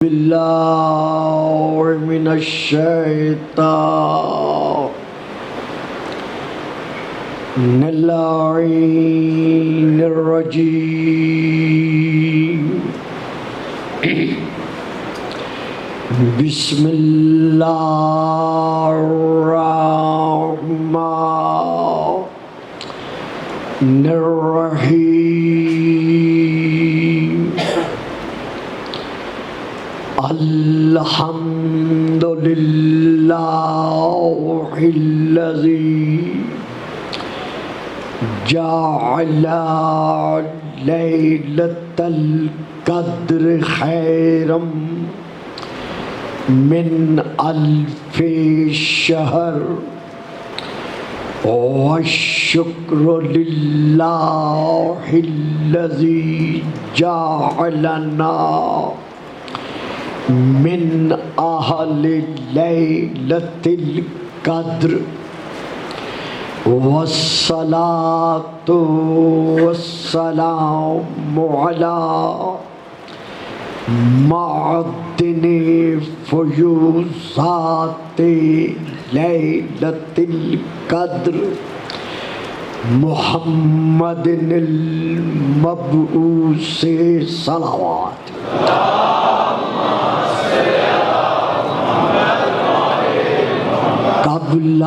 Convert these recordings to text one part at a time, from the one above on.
باللہ من الشیطان اللعین الرجیم بسم اللہ الرحمن الرحیم الحمد للہ الذی جعل لیلۃ القدر خیرا من الف شہر والشکر للہ الذی جعلنا من اہل لیلۃ القدر والصلاة والسلام علی معدن فیوضات لیلۃ القدر محمد المبعوث صلوات قبل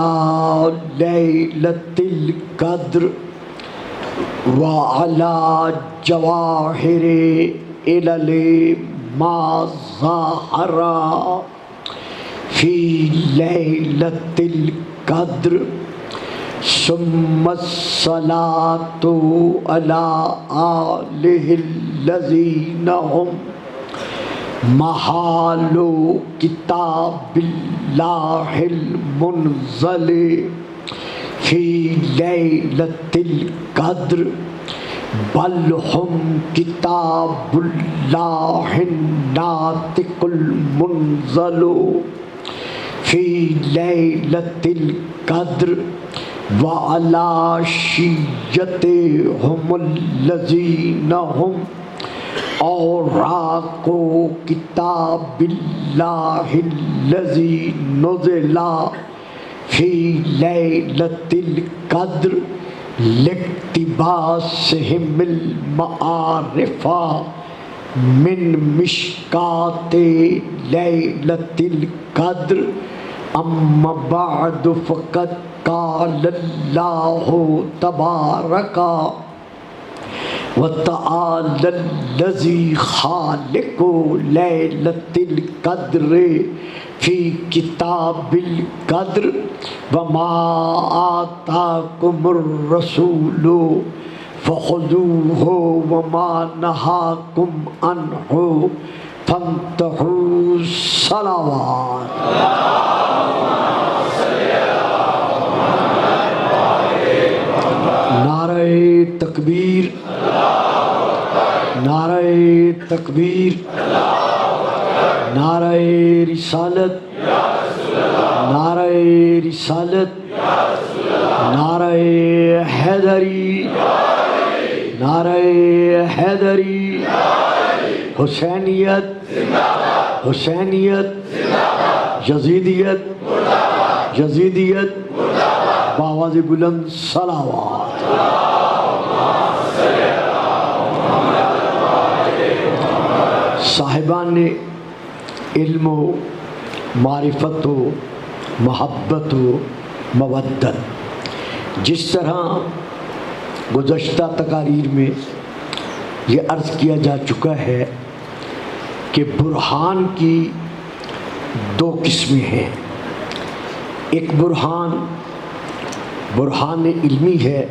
لیلۃ القدر وعلی جواہر علل ما ظہر فی لیلۃ القدر ثم الصلاۃ علی آلہ الذین هم محال کتاب اللہ المنزل فی لیلۃ القدر بل ہم کتاب اللہ الناطق المنزل فی لیلۃ القدر وعلی شیعتہم الذین هم اوراق کتاب اللہ الذی نزل فی لیلۃ القدر لاقتباسہم المعارف من مشکات لیلۃ القدر اما بعد فقد قال اللہ تبارک وتعالی الذی خالق لیلۃ القدر فی کتاب القدر وما آتاکم الرسول فخذوہ وما نہاکم عنہ فانتہوا صلوات نعرہ تکبیر نعرہ تکبیر نعرہ رسالت نعرہ رسالت نعرہ حیدری نعرہ حیدری حسینیت حسینیت یزیدیت یزیدیت بآواز بلند صلوات صاحبان علم و معرفت و محبت و مودت، جس طرح گزشتہ تقاریر میں یہ عرض کیا جا چکا ہے کہ برہان کی دو قسمیں ہیں۔ ایک برہان علمی ہے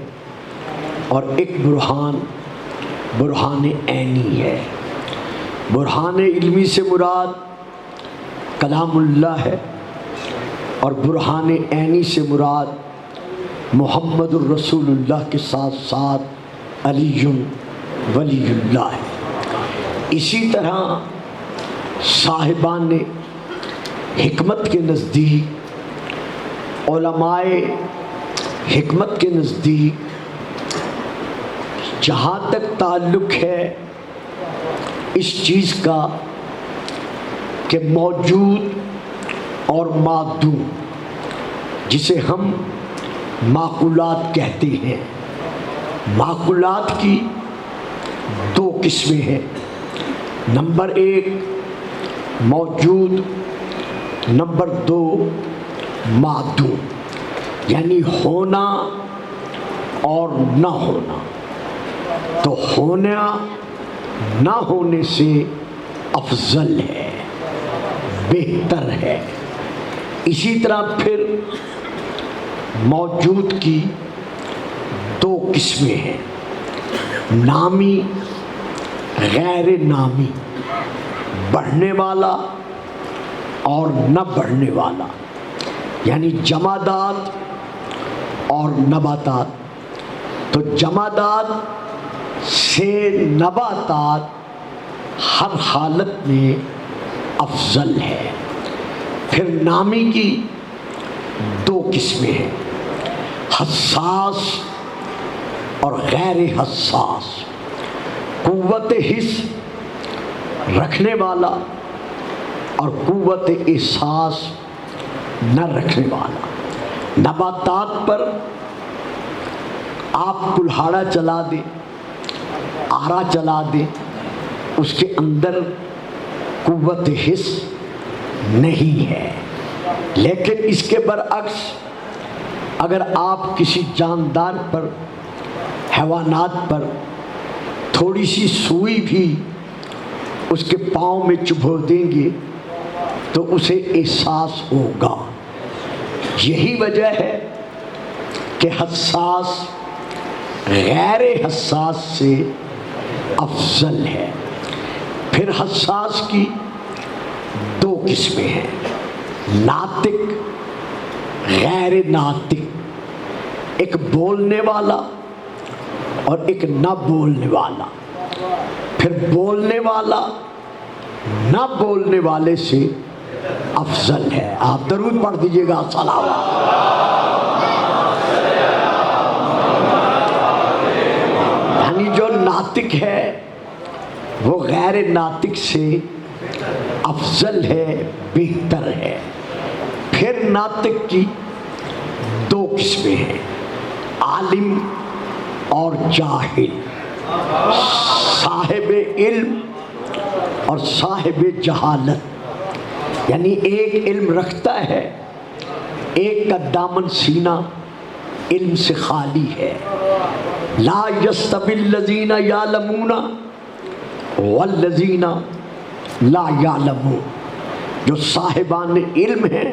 اور ایک برہان عینی ہے۔ برہان علمی سے مراد کلام اللہ ہے اور برہان عینی سے مراد محمد الرسول اللہ کے ساتھ ساتھ علی ولی اللہ ہے۔ اسی طرح صاحبان حکمت کے نزدیک، علماء حکمت کے نزدیک جہاں تک تعلق ہے اس چیز کا کہ موجود اور معدوم، جسے ہم معقولات کہتے ہیں، معقولات کی دو قسمیں ہیں۔ نمبر ایک موجود، نمبر دو معدوم، یعنی ہونا اور نہ ہونا۔ تو ہونا نہ ہونے سے افضل ہے، بہتر ہے۔ اسی طرح پھر موجود کی دو قسمیں ہیں، نامی، غیر نامی، بڑھنے والا اور نہ بڑھنے والا، یعنی جمادات اور نباتات۔ تو جمادات سے نباتات ہر حالت میں افضل ہے۔ پھر نامی کی دو قسمیں ہیں، حساس اور غیر حساس، قوت حس رکھنے والا اور قوت احساس نہ رکھنے والا۔ نباتات پر آپ کلہاڑا چلا دیں، آرا چلا دیں، اس کے اندر قوت حس نہیں ہے۔ لیکن اس کے برعکس اگر آپ کسی جاندار پر، حیوانات پر تھوڑی سی سوئی بھی اس کے پاؤں میں چبھو دیں گے تو اسے احساس ہوگا۔ یہی وجہ ہے کہ حساس غیر حساس سے افضل ہے۔ پھر حساس کی دو قسمیں ہیں، ناطق، غیر ناطق، ایک بولنے والا اور ایک نہ بولنے والا۔ پھر بولنے والا نہ بولنے والے سے افضل ہے۔ آپ درود پڑھ دیجئے گا، صلوات۔ یعنی جو ناطق ہے وہ غیر ناطق سے افضل ہے، بہتر ہے۔ پھر ناطق کی دو قسمیں ہیں، عالم اور جاہل، صاحب علم اور صاحب جہالت۔ یعنی ایک علم رکھتا ہے، ایک کا دامن سینہ علم سے خالی ہے۔ لا یستوی الذین یعلمون والذین لا یعلمون۔ جو صاحبان علم ہیں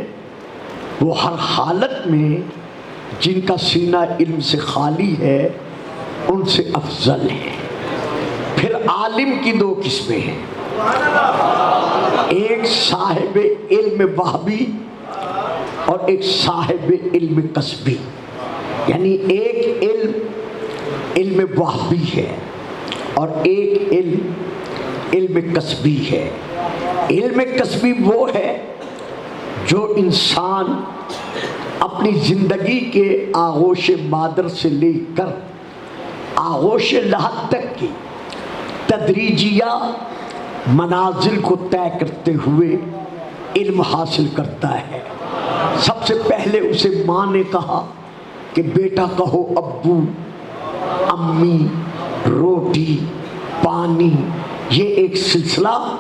وہ ہر حالت میں جن کا سینہ علم سے خالی ہے ان سے افضل ہیں۔ پھر عالم کی دو قسمیں ہیں، ایک صاحب علم وہبی اور ایک صاحب علم کسبی۔ یعنی ایک علم وہبی ہے اور ایک علم کسبی ہے۔ علم کسبی وہ ہے جو انسان اپنی زندگی کے آغوش مادر سے لے کر آغوش لحد تک کی تدریجیہ منازل کو طے کرتے ہوئے علم حاصل کرتا ہے۔ سب سے پہلے اسے ماں نے کہا کہ بیٹا کہو ابو، امی، روٹی، پانی۔ یہ ایک سلسلہ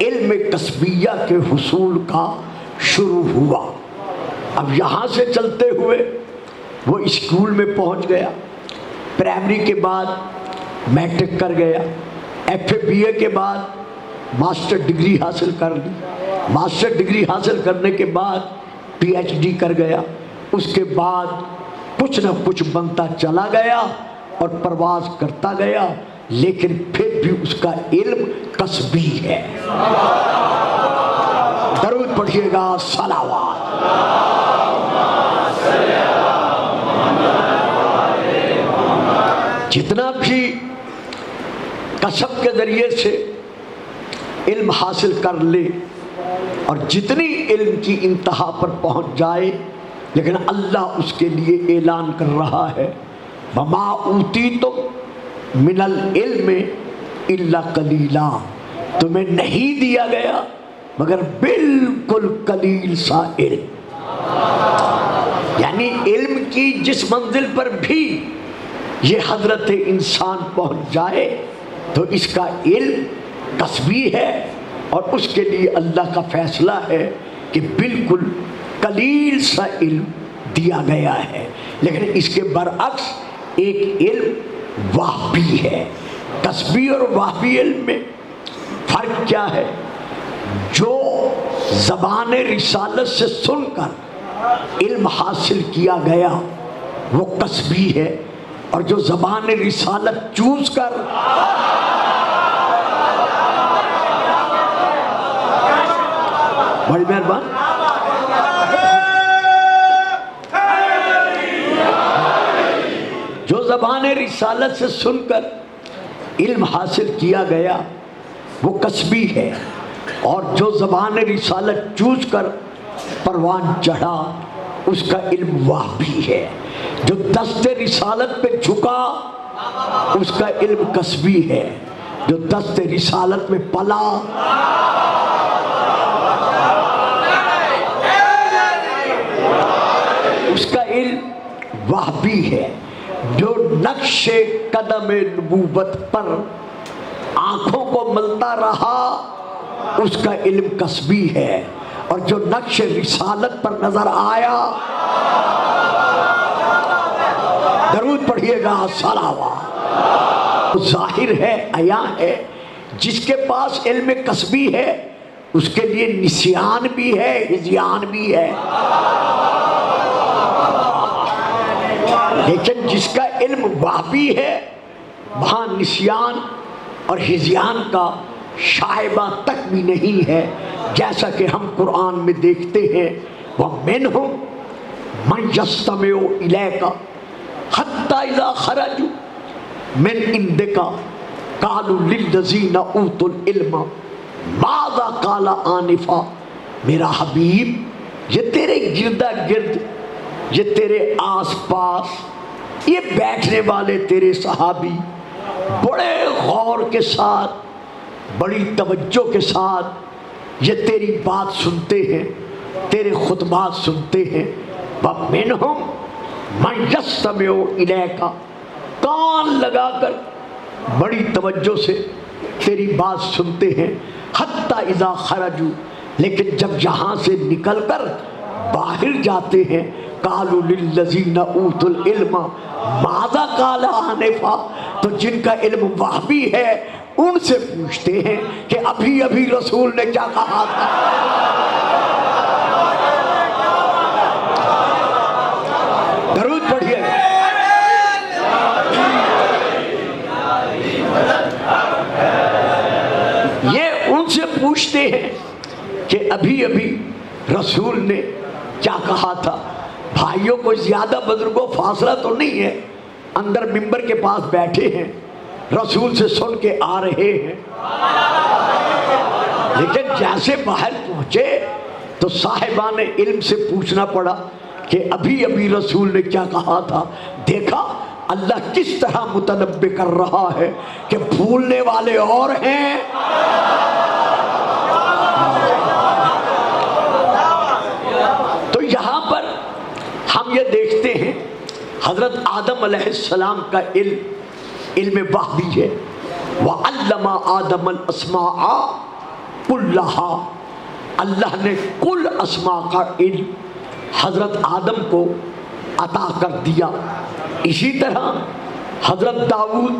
علم کسبیہ کے حصول کا شروع ہوا۔ اب یہاں سے چلتے ہوئے وہ اسکول میں پہنچ گیا، پرائمری کے بعد میٹرک کر گیا، ایف اے بی اے کے بعد ماسٹر ڈگری حاصل کر لی، ماسٹر ڈگری حاصل کرنے کے بعد پی ایچ ڈی کر گیا۔ اس کے بعد کچھ نہ کچھ بنتا چلا گیا اور پرواز کرتا گیا، لیکن پھر بھی اس کا علم کسبی ہے۔ درود پڑھیے گا، صلوات۔ جتنا بھی کسب کے ذریعے سے علم حاصل کر لے اور جتنی علم کی انتہا پر پہنچ جائے، لیکن اللہ اس کے لیے اعلان کر رہا ہے، وَمَا أُوتِيتُم مِّنَ الْعِلْمِ إِلَّا قَلِيلًا۔ تمہیں نہیں دیا گیا مگر بالکل قلیل سا علم. یعنی علم کی جس منزل پر بھی یہ حضرت انسان پہنچ جائے تو اس کا علم کسبی ہے، اور اس کے لیے اللہ کا فیصلہ ہے کہ بالکل قلیل سا علم دیا گیا ہے. لیکن اس کے برعکس ایک علم وہبی ہے. کسبی اور وہبی علم میں فرق کیا ہے؟ جو زبان رسالت سے سن کر علم حاصل کیا گیا وہ کسبی ہے، اور جو زبان رسالت چوز کر بڑی مہربان جو زبان رسالت سے سن کر علم حاصل کیا گیا وہ کسبی ہے، اور جو زبان رسالت چوز کر پروان چڑھا اس کا علم وہبی ہے. جو دست رسالت پہ جھکا اس کا علم کسبی ہے، جو دست رسالت میں پلا اس کا علم وہبی ہے. جو نقش قدم نبوت پر آنکھوں کو ملتا رہا اس کا علم کسبی ہے، اور جو نقش رسالت پر نظر آیا، درود پڑھیے گا صلوات، ظاہر ہے، عیاں ہے. جس کے پاس علم کسبی ہے اس کے لیے نسیان بھی ہے، ہذیان بھی ہے. لیکن جس کا علم وہبی ہے وہاں نسیان اور ہذیان کا شائبہ تک بھی نہیں ہے. جیسا کہ ہم قرآن میں دیکھتے ہیں وَمِنْهُمْ مَنْ يَسْتَمِعُ إِلَيْكَ حَتَّى إِذَا خَرَجُوا مِنْ عِنْدِكَ قَالُوا لِلَّذِينَ أُوتُوا الْعِلْمَ مَاذَا قَالَ آنِفًا. میرا حبیب، یہ تیرے گردہ گرد، یہ تیرے آس پاس، یہ بیٹھنے والے تیرے صحابی بڑے غور کے ساتھ، بڑی توجہ کے ساتھ یہ تیری بات سنتے ہیں، تیرے خطبات سنتے ہیں. وَمِنْهُمْ مَنْ يَسْتَمِعُ إِلَيْكَ، کان لگا کر بڑی توجہ سے تیری بات سنتے ہیں. حَتَّى إِذَا خَرَجُوا، لیکن جب یہاں سے نکل کر باہر جاتے ہیں قَالُوا لِلَّذِينَ أُوتُوا الْعِلْمَ مَاذَا قَالَ آنِفًا، تو جن کا علم وہبی ہے ان سے پوچھتے ہیں کہ ابھی ابھی رسول نے کیا کہا تھا. درود پڑھیے. یہ ان سے پوچھتے ہیں کہ ابھی ابھی رسول نے کیا کہا تھا. بھائیوں کو زیادہ بزرگوں فاصلہ تو نہیں ہے، اندر ممبر کے پاس بیٹھے ہیں، رسول سے سن کے آ رہے ہیں. لیکن جیسے باہر پہنچے تو صاحبان علم سے پوچھنا پڑا کہ ابھی ابھی رسول نے کیا کہا تھا. دیکھا اللہ کس طرح متنبع کر رہا ہے کہ بھولنے والے اور ہیں. تو یہاں پر ہم یہ دیکھتے ہیں حضرت آدم علیہ السلام کا علم وحی ہے. وَعَلَّمَ آدَمَ الْأَسْمَاءَ كُلَّهَا، اللہ نے کل اسماء کا علم حضرت آدم کو عطا کر دیا. اسی طرح حضرت داؤد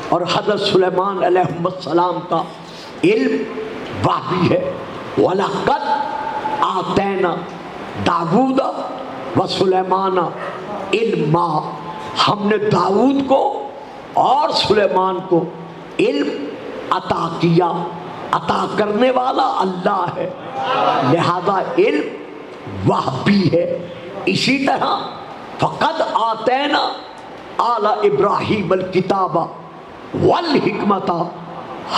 اور حضرت سلیمان علیہ السلام کا علم وحی ہے. وَلَقَدْ آتَيْنَا داؤد وسلیمان علما، ہم نے داؤد کو اور سلیمان کو علم عطا کیا. عطا کرنے والا اللہ ہے، لہذا علم وحبی ہے. اسی طرح فقد آتینا آل ابراہیم الکتاب والحکمت،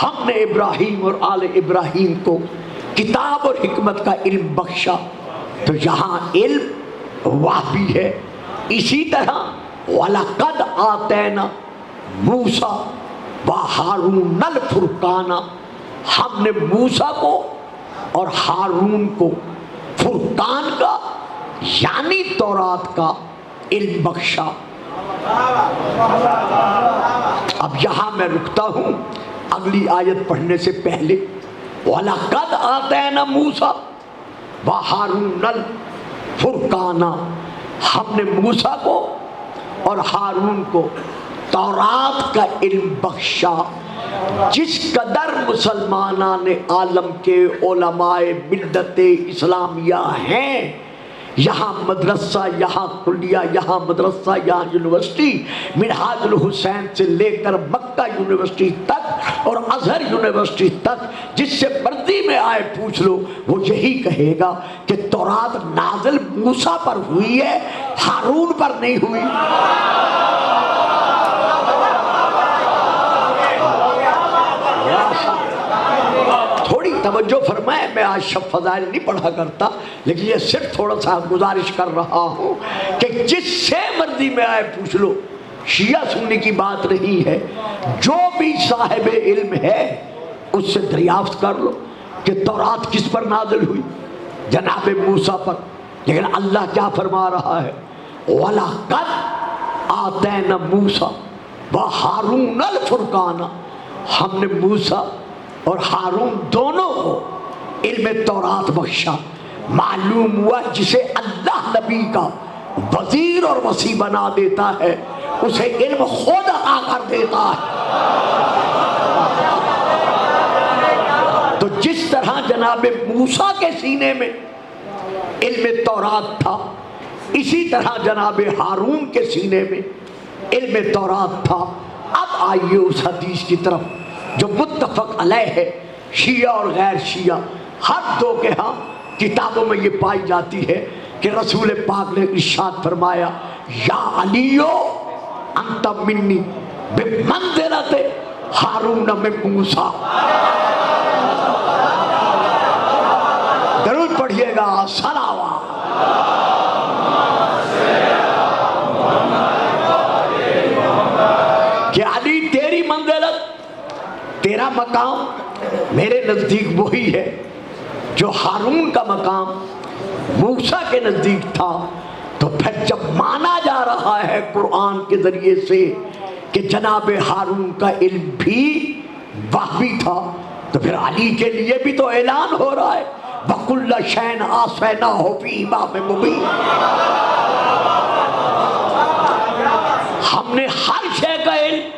ہم نے ابراہیم اور آل ابراہیم کو کتاب اور حکمت کا علم بخشا. تو یہاں علم وحبی ہے. اسی طرح وَلَقَدْ آتَيْنَا مُوسَىٰ وَهَارُونَ الْفُرْقَانَ، ہم نے موسیٰ کو اور ہارون کو فرقان کا یعنی تورات کا علم بخشا۔ اب یہاں میں رکتا ہوں اگلی آیت پڑھنے سے پہلے۔ وَلَقَدْ آتَيْنَا مُوسَىٰ وَهَارُونَ الْفُرْقَانَ، ہم نے موسیٰ کو اور ہارون کو تورات کا علم بخشا۔ جس قدر مسلمانان عالم کے علماء ملت اسلامیہ ہیں، یہاں مدرسہ، یہاں کلیہ، یہاں مدرسہ، یہاں یونیورسٹی، منہاج الحسین سے لے کر مکہ یونیورسٹی تک اور ازہر یونیورسٹی تک، جس سے مرضی میں آئے پوچھ لو، وہ یہی کہے گا کہ تورات نازل موسیٰ پر ہوئی ہے، ہارون پر نہیں ہوئی۔ تھوڑی توجہ فرمائے، میں آج شب فضائل نہیں پڑھا کرتا، لیکن یہ صرف تھوڑا سا گزارش کر رہا ہوں کہ جس سے مرضی میں آئے پوچھ لو، شیعہ سنی کی بات نہیں ہے، جو بھی صاحب علم ہے اس سے دریافت کر لو کہ تورات کس پر نازل ہوئی، جناب موسیٰ پر۔ لیکن اللہ کیا فرما رہا ہے؟ وَلَقَدْ آتَيْنَا مُوسَىٰ وَهَارُونَ الْفُرْقَانَ، ہم نے موسیٰ اور ہارون دونوں کو علم تورات بخشا۔ معلوم ہوا جسے اللہ نبی کا وزیر اور وصی بنا دیتا ہے، اسے علم خود عطا کر دیتا ہے۔ تو جس طرح جناب موسیٰ کے سینے میں علم تورات تھا، اسی طرح جناب ہارون کے سینے میں علم تورات تھا۔ اب آئیے اس حدیث کی طرف جو متفق علیہ ہے، شیعہ اور غیر شیعہ ہر دو کے ہاں کتابوں میں یہ پائی جاتی ہے کہ رسول پاک نے ارشاد فرمایا، یا علیو انت منی بمنزلۃ ہارون من موسیٰ۔ درود پڑھیے گا، صلوات۔ کہ علی تیری منزلت، تیرا مقام میرے نزدیک وہی ہے جو ہارون کا مقام موسیٰ کے نزدیک تھا۔ تو پھر جب مانا جا رہا ہے قرآن کے ذریعے سے کہ جناب ہارون کا علم بھی وحی تھا، تو پھر علی کے لیے بھی تو اعلان ہو رہا ہے، وَكُلَّ شَيْءٍ آتَيْنَاهُ فِي إِمَامٍ مُبِينٍ۔ ہم نے ہر شے کا علم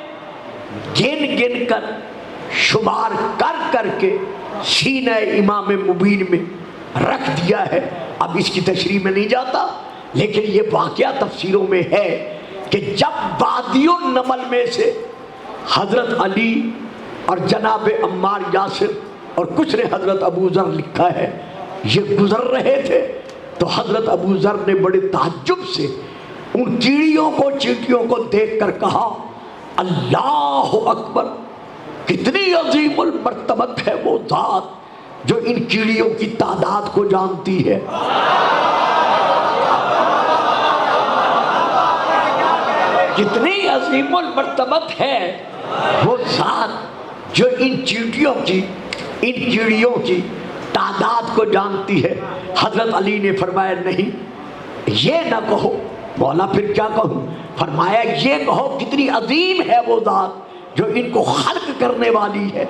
گن گن کر، شمار کر کر کے سینہ امام مبین میں رکھ دیا ہے۔ اب اس کی تشریح میں نہیں جاتا، لیکن یہ واقعہ تفسیروں میں ہے کہ جب وادی النمل میں سے حضرت علی اور جناب عمار یاسر اور کچھ نے حضرت ابو ذر لکھا ہے، یہ گزر رہے تھے، تو حضرت ابو ذر نے بڑے تعجب سے ان چیڑیوں کو دیکھ کر کہا، اللہ اکبر، کتنی عظیم المرتبت ہے وہ ذات جو ان چیڑیوں کی تعداد کو جانتی ہے۔ کتنی عظیم المرتبت ہے وہ ذات جو ان چیڑیوں کی تعداد کو جانتی ہے۔ حضرت علی نے فرمایا نہیں، یہ نہ کہو۔ مولا پھر کیا کہوں؟ فرمایا یہ کہو کتنی عظیم ہے وہ ذات جو ان کو خلق کرنے والی ہے۔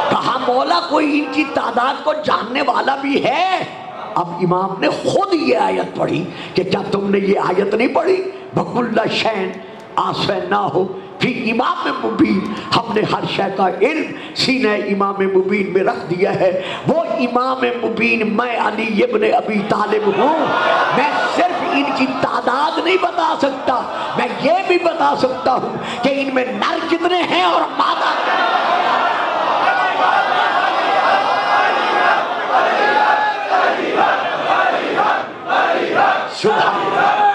کہا مولا کوئی ان کی تعداد کو جاننے والا بھی ہے؟ اب امام نے خود یہ آیت پڑھی کہ کیا تم نے یہ آیت نہیں پڑھی؟ وَكُلَّ شَيْءٍ آتَيْنَاهُ فِي إِمَامٍ مُبِينٍ، ہم نے ہر شے کا علم سینہ امام مبین میں رکھ دیا ہے۔ وہ امام مبین میں علی ابن ابی طالب ہوں۔ میں صرف ان کی تعداد نہیں بتا سکتا، میں یہ بھی بتا سکتا ہوں کہ ان میں نر کتنے ہیں اور مادہ کتنے ہیں۔ سبحان اللہ۔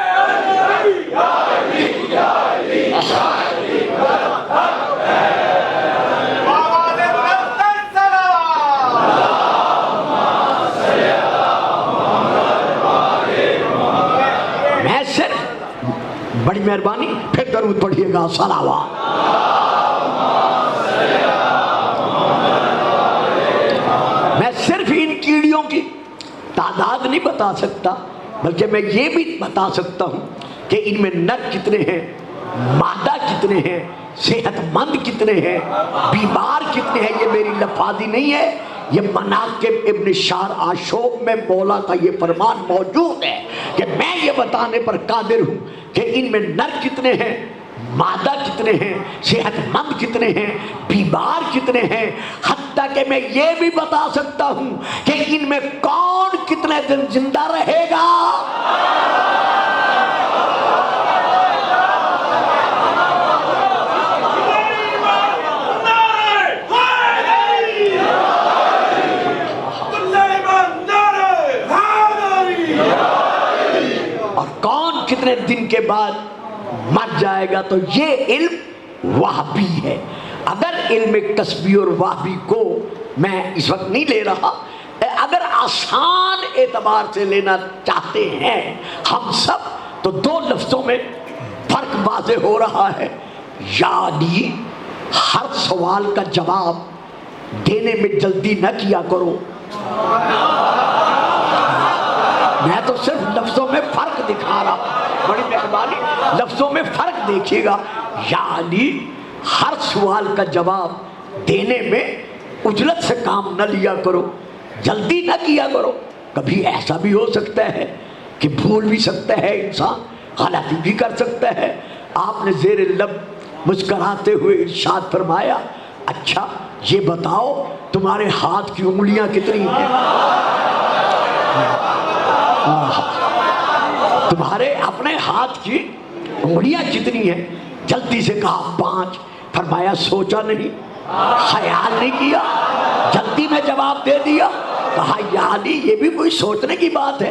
میں صرف بڑی مہربانی پھر درود پڑھیے گا، صلوات۔ میں صرف ان کیڑیوں کی تعداد نہیں بتا سکتا، بلکہ میں یہ بھی بتا سکتا ہوں کہ ان میں نر کتنے ہیں، مادہ کتنے ہیں، صحت مند کتنے ہیں، بیمار کتنے ہیں۔ یہ میری لفاظی نہیں ہے، یہ مناقب ابن شار آشوب میں مولا کا یہ فرمان موجود ہے کہ میں یہ بتانے پر قادر ہوں کہ ان میں نر کتنے ہیں، مادہ کتنے ہیں، صحت مند کتنے ہیں، بیمار کتنے ہیں۔ حتیٰ کہ میں یہ بھی بتا سکتا ہوں کہ ان میں کون کتنے دن زندہ رہے گا۔ اور کون کتنے دن کے بعد مر جائے گا۔ تو یہ علم وہبی ہے۔ اگر علم کسبی اور وہبی کو میں اس وقت نہیں لے رہا، اگر آسان اعتبار سے لینا چاہتے ہیں ہم سب، تو دو لفظوں میں فرق واضح ہو رہا ہے، یعنی ہر سوال کا جواب دینے میں جلدی نہ کیا کرو۔ میں تو صرف لفظوں میں فرق دکھا رہا ہوں، بڑی مہربانی لفظوں میں فرق دیکھیے گا۔ یعنی ہر سوال کا جواب دینے میں عجلت سے کام نہ لیا کرو، جلدی نہ کیا کرو۔ کبھی ایسا بھی ہو سکتا ہے کہ بھول بھی سکتا ہے انسان، غلطی بھی کر سکتا ہے۔ آپ نے زیر لب مسکراتے ہوئے ارشاد فرمایا، اچھا یہ بتاؤ تمہارے ہاتھ کی انگلیاں کتنی ہیں؟ تمہارے اپنے ہاتھ کی انگلیاں کتنی ہیں؟ جلدی سے کہا 5۔ فرمایا سوچا نہیں، خیال نہیں کیا، جلدی میں جواب دے دیا۔ کہا یعنی یہ بھی کوئی سوچنے کی بات ہے؟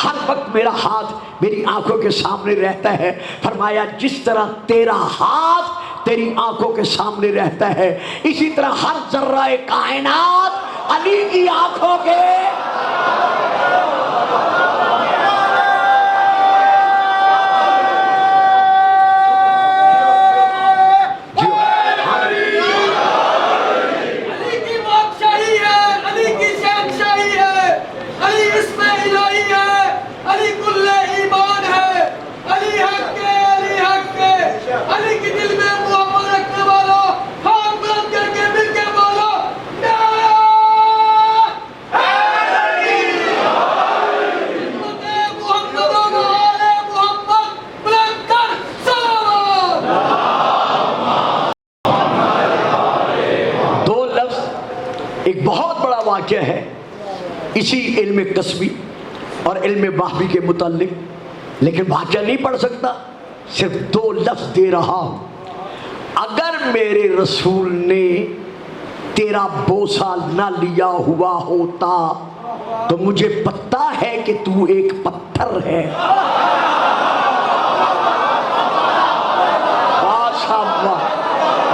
ہر وقت میرا ہاتھ میری آنکھوں کے سامنے رہتا ہے۔ فرمایا جس طرح تیرا ہاتھ تیری آنکھوں کے سامنے رہتا ہے، اسی طرح ہر ذرہ کائنات علی کی آنکھوں کے ایک بہت بڑا واقعہ ہے اسی علم کسبی اور علم وہبی کے متعلق، لیکن واقعہ نہیں پڑھ سکتا، صرف 2 لفظ دے رہا ہوں۔ اگر میرے رسول نے تیرا بوسہ نہ لیا ہوا ہوتا تو مجھے پتہ ہے کہ تو ایک پتھر ہے۔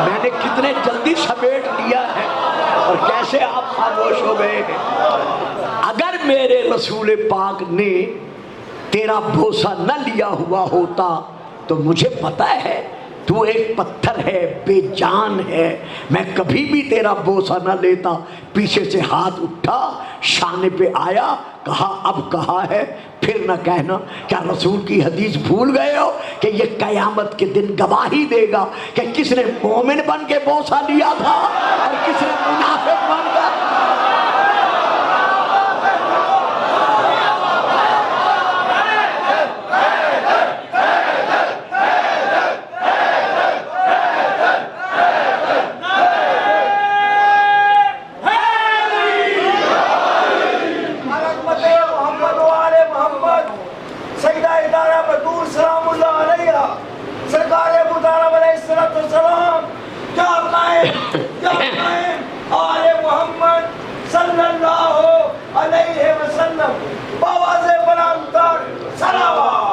میں نے کتنے جلدی سمیٹ لیا ہے اور کیسے آپ خاموش ہو گئے ہیں۔ اگر میرے رسول پاک نے تیرا بوسہ نہ لیا ہوا ہوتا تو مجھے پتہ ہے تو ایک پتھر ہے، بے جان ہے، میں کبھی بھی تیرا بوسہ نہ لیتا۔ پیچھے سے ہاتھ اٹھا، شانے پہ آیا، کہا اب کہا ہے پھر نہ کہنا۔ کیا رسول کی حدیث بھول گئے ہو کہ یہ قیامت کے دن گواہی دے گا کہ کس نے مومن بن کے بوسہ لیا تھا اور کس نے منافق بن کر۔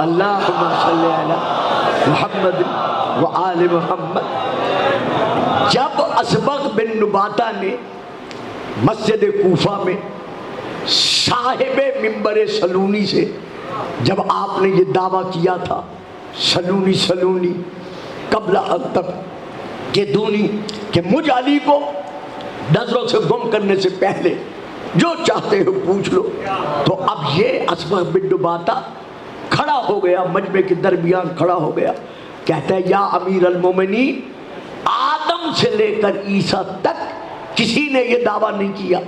اللہم صلی علی محمد وآل محمد۔ جب اسبغ بن نباتہ نے مسجد کوفہ میں صاحب منبر سلونی سے جب آپ نے یہ دعویٰ کیا تھا، سلونی سلونی قبل حد تک کہ دونی، کہ مجھ علی کو نظروں سے گم کرنے سے پہلے جو چاہتے ہو پوچھ لو۔ تو اب یہ اسبغ بن نباتہ کھڑا ہو گیا، مجمع کے درمیان کھڑا ہو گیا، کہتا ہے یا امیر المومنین، آدم سے لے کر عیسیٰ تک کسی نے یہ دعویٰ نہیں کیا،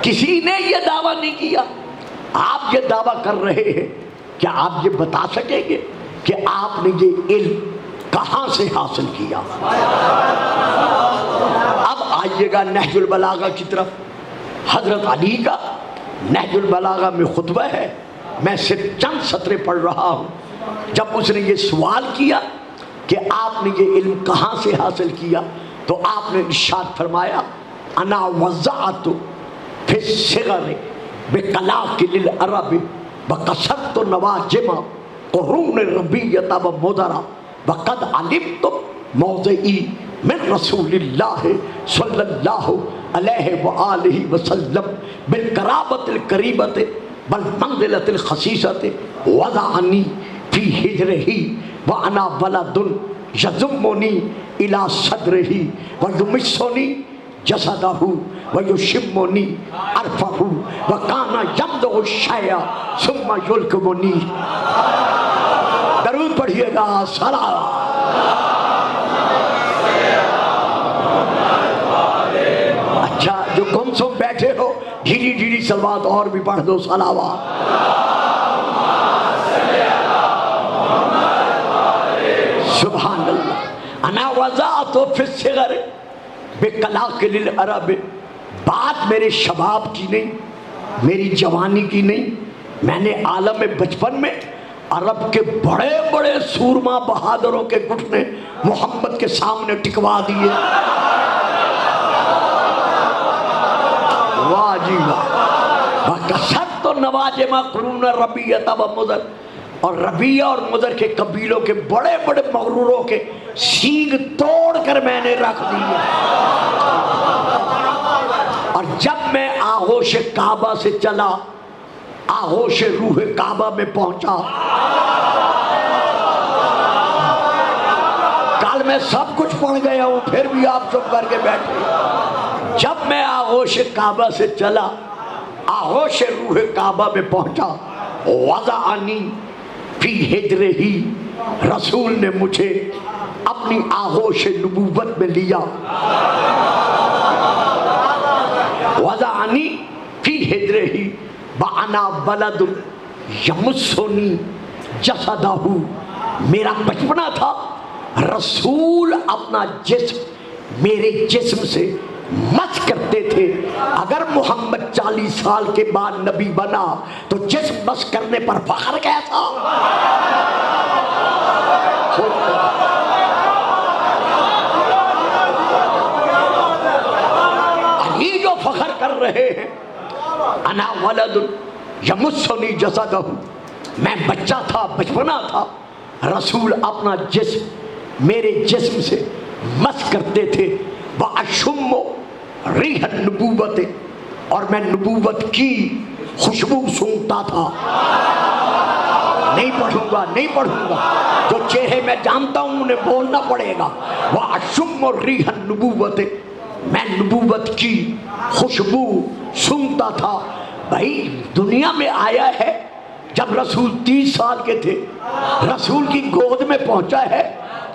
کسی نے یہ دعویٰ نہیں کیا، آپ یہ دعویٰ کر رہے ہیں، کیا آپ یہ بتا سکیں گے کہ آپ نے یہ علم کہاں سے حاصل کیا؟ اب آئیے گا نہج البلاغہ کی طرف۔ حضرت علی کا نہج البلاغہ میں خطبہ ہے، میں صرف چند سطریں پڑھ رہا ہوں۔ جب اس نے یہ سوال کیا کہ آپ نے یہ علم کہاں سے حاصل کیا، تو آپ نے ارشاد فرمایا انا وضعت فی الصغر بقلاق للعرب وکسرت نواجم قرون ربیۃ ومدرا وقد علمت موضعی من رسول اللہ صلی اللہ علیہ وآلہ وسلم بالقرابۃ القریبۃ والمنزلۃ الخصیصۃ وضعنی فی حجرہ وانا ولد یضمنی الی صدرہ ویمسنی جسدہ ویشمنی عرفہ وکان یمضغ الشیء ثم یلکمنی۔ درود پڑھیے گا، صلوات۔ اچھا جو گم سم بیٹھے ہو دھیری دھیری صلوات اور بھی پڑھ دو، صلوات۔ سبحان اللہ۔ انا وضعت فی الصغر بقلاق للعرب، بات میرے شباب کی نہیں، میری جوانی کی نہیں، میں نے عالم بچپن میں عرب کے بڑے بڑے سورما بہادروں کے گھٹنے محمد کے سامنے ٹکوا دیے۔ واہ جی واہ۔ وکسرت نواجم قرون ربیۃ ومدر، اور ربیہ اور مدر کے قبیلوں کے بڑے بڑے مغروروں کے سینگ توڑ کر میں نے رکھ دیے۔ اور جب میں آغوش کعبہ سے چلا، آغوش روح کعبہ میں پہنچا، کل میں سب کچھ پڑھ گیا ہوں پھر بھی آپ چپ کر کے بیٹھے۔ جب میں آغوش کعبہ سے چلا، آغوش روح کعبہ میں پہنچا، وضعنی فی حجرہ، رسول نے مجھے اپنی آغوش نبوت میں لیا۔ وضعنی فی حجرہ وانا ولد یمسنی جسدہ، میرا بچپنا تھا، رسول اپنا جسم میرے جسم سے مس کرتے تھے۔ اگر محمد 40 سال کے بعد نبی بنا تو جسم مس کرنے پر فخر کیسا؟ علی جو فخر کر رہے ہیں، انا ولد یمسنی جسدہ، میں بچہ تھا، بچپنا تھا، رسول اپنا جسم میرے جسم سے مس کرتے تھے۔ واشم ریح النبوت، اور میں نبوت کی خوشبو سونگتا تھا۔ نہیں پڑھوں گا، نہیں پڑھوں گا، جو چہرے میں جانتا ہوں انہیں بولنا پڑے گا۔ واشم ریح النبوت، میں نبوت کی خوشبو سونگتا تھا۔ بھائی دنیا میں آیا ہے جب رسول 30 سال کے تھے، رسول کی گود میں پہنچا ہے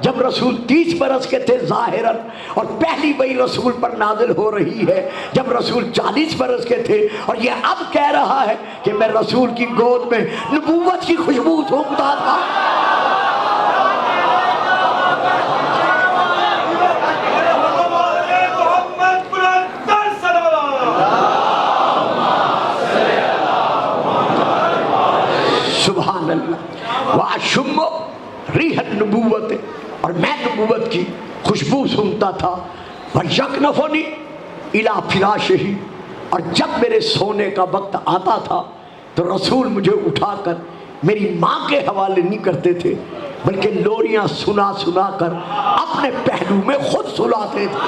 جب رسول 30 برس کے تھے ظاہراً، اور پہلی وحی رسول پر نازل ہو رہی ہے جب رسول 40 برس کے تھے، اور یہ اب کہہ رہا ہے کہ میں رسول کی گود میں نبوت کی خوشبو سونگتا تھا۔ سبحان اللہ۔ واشم ریح النبوت، اور میں نبوت کی خوشبو سنتا تھا۔ وَيَكْنَفُنِي إِلَىٰ فِرَاشِهِ، اور جب میرے سونے کا وقت آتا تھا تو رسول مجھے اٹھا کر میری ماں کے حوالے نہیں کرتے تھے، بلکہ لوریاں سنا سنا کر اپنے پہلو میں خود سلاتے تھے۔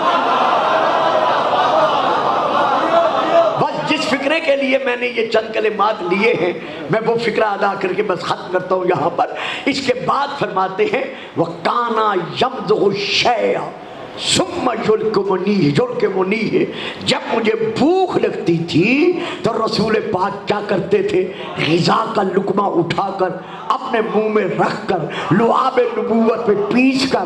بس جس فکرے کے لیے میں نے یہ چند کلمات لیے ہیں میں وہ فکرہ ادا کر کے بس ختم کرتا ہوں یہاں پر۔ اس کے بعد فرماتے ہیں وَقَانَ يَمْضُغُ الشَّيْءَ ثم یلکمنی ہے، جب مجھے بھوک لگتی تھی تو رسول پاک کیا کرتے تھے؟ غذا کا لقمہ اٹھا کر اپنے منہ میں رکھ کر لعاب نبوت پہ پیس کر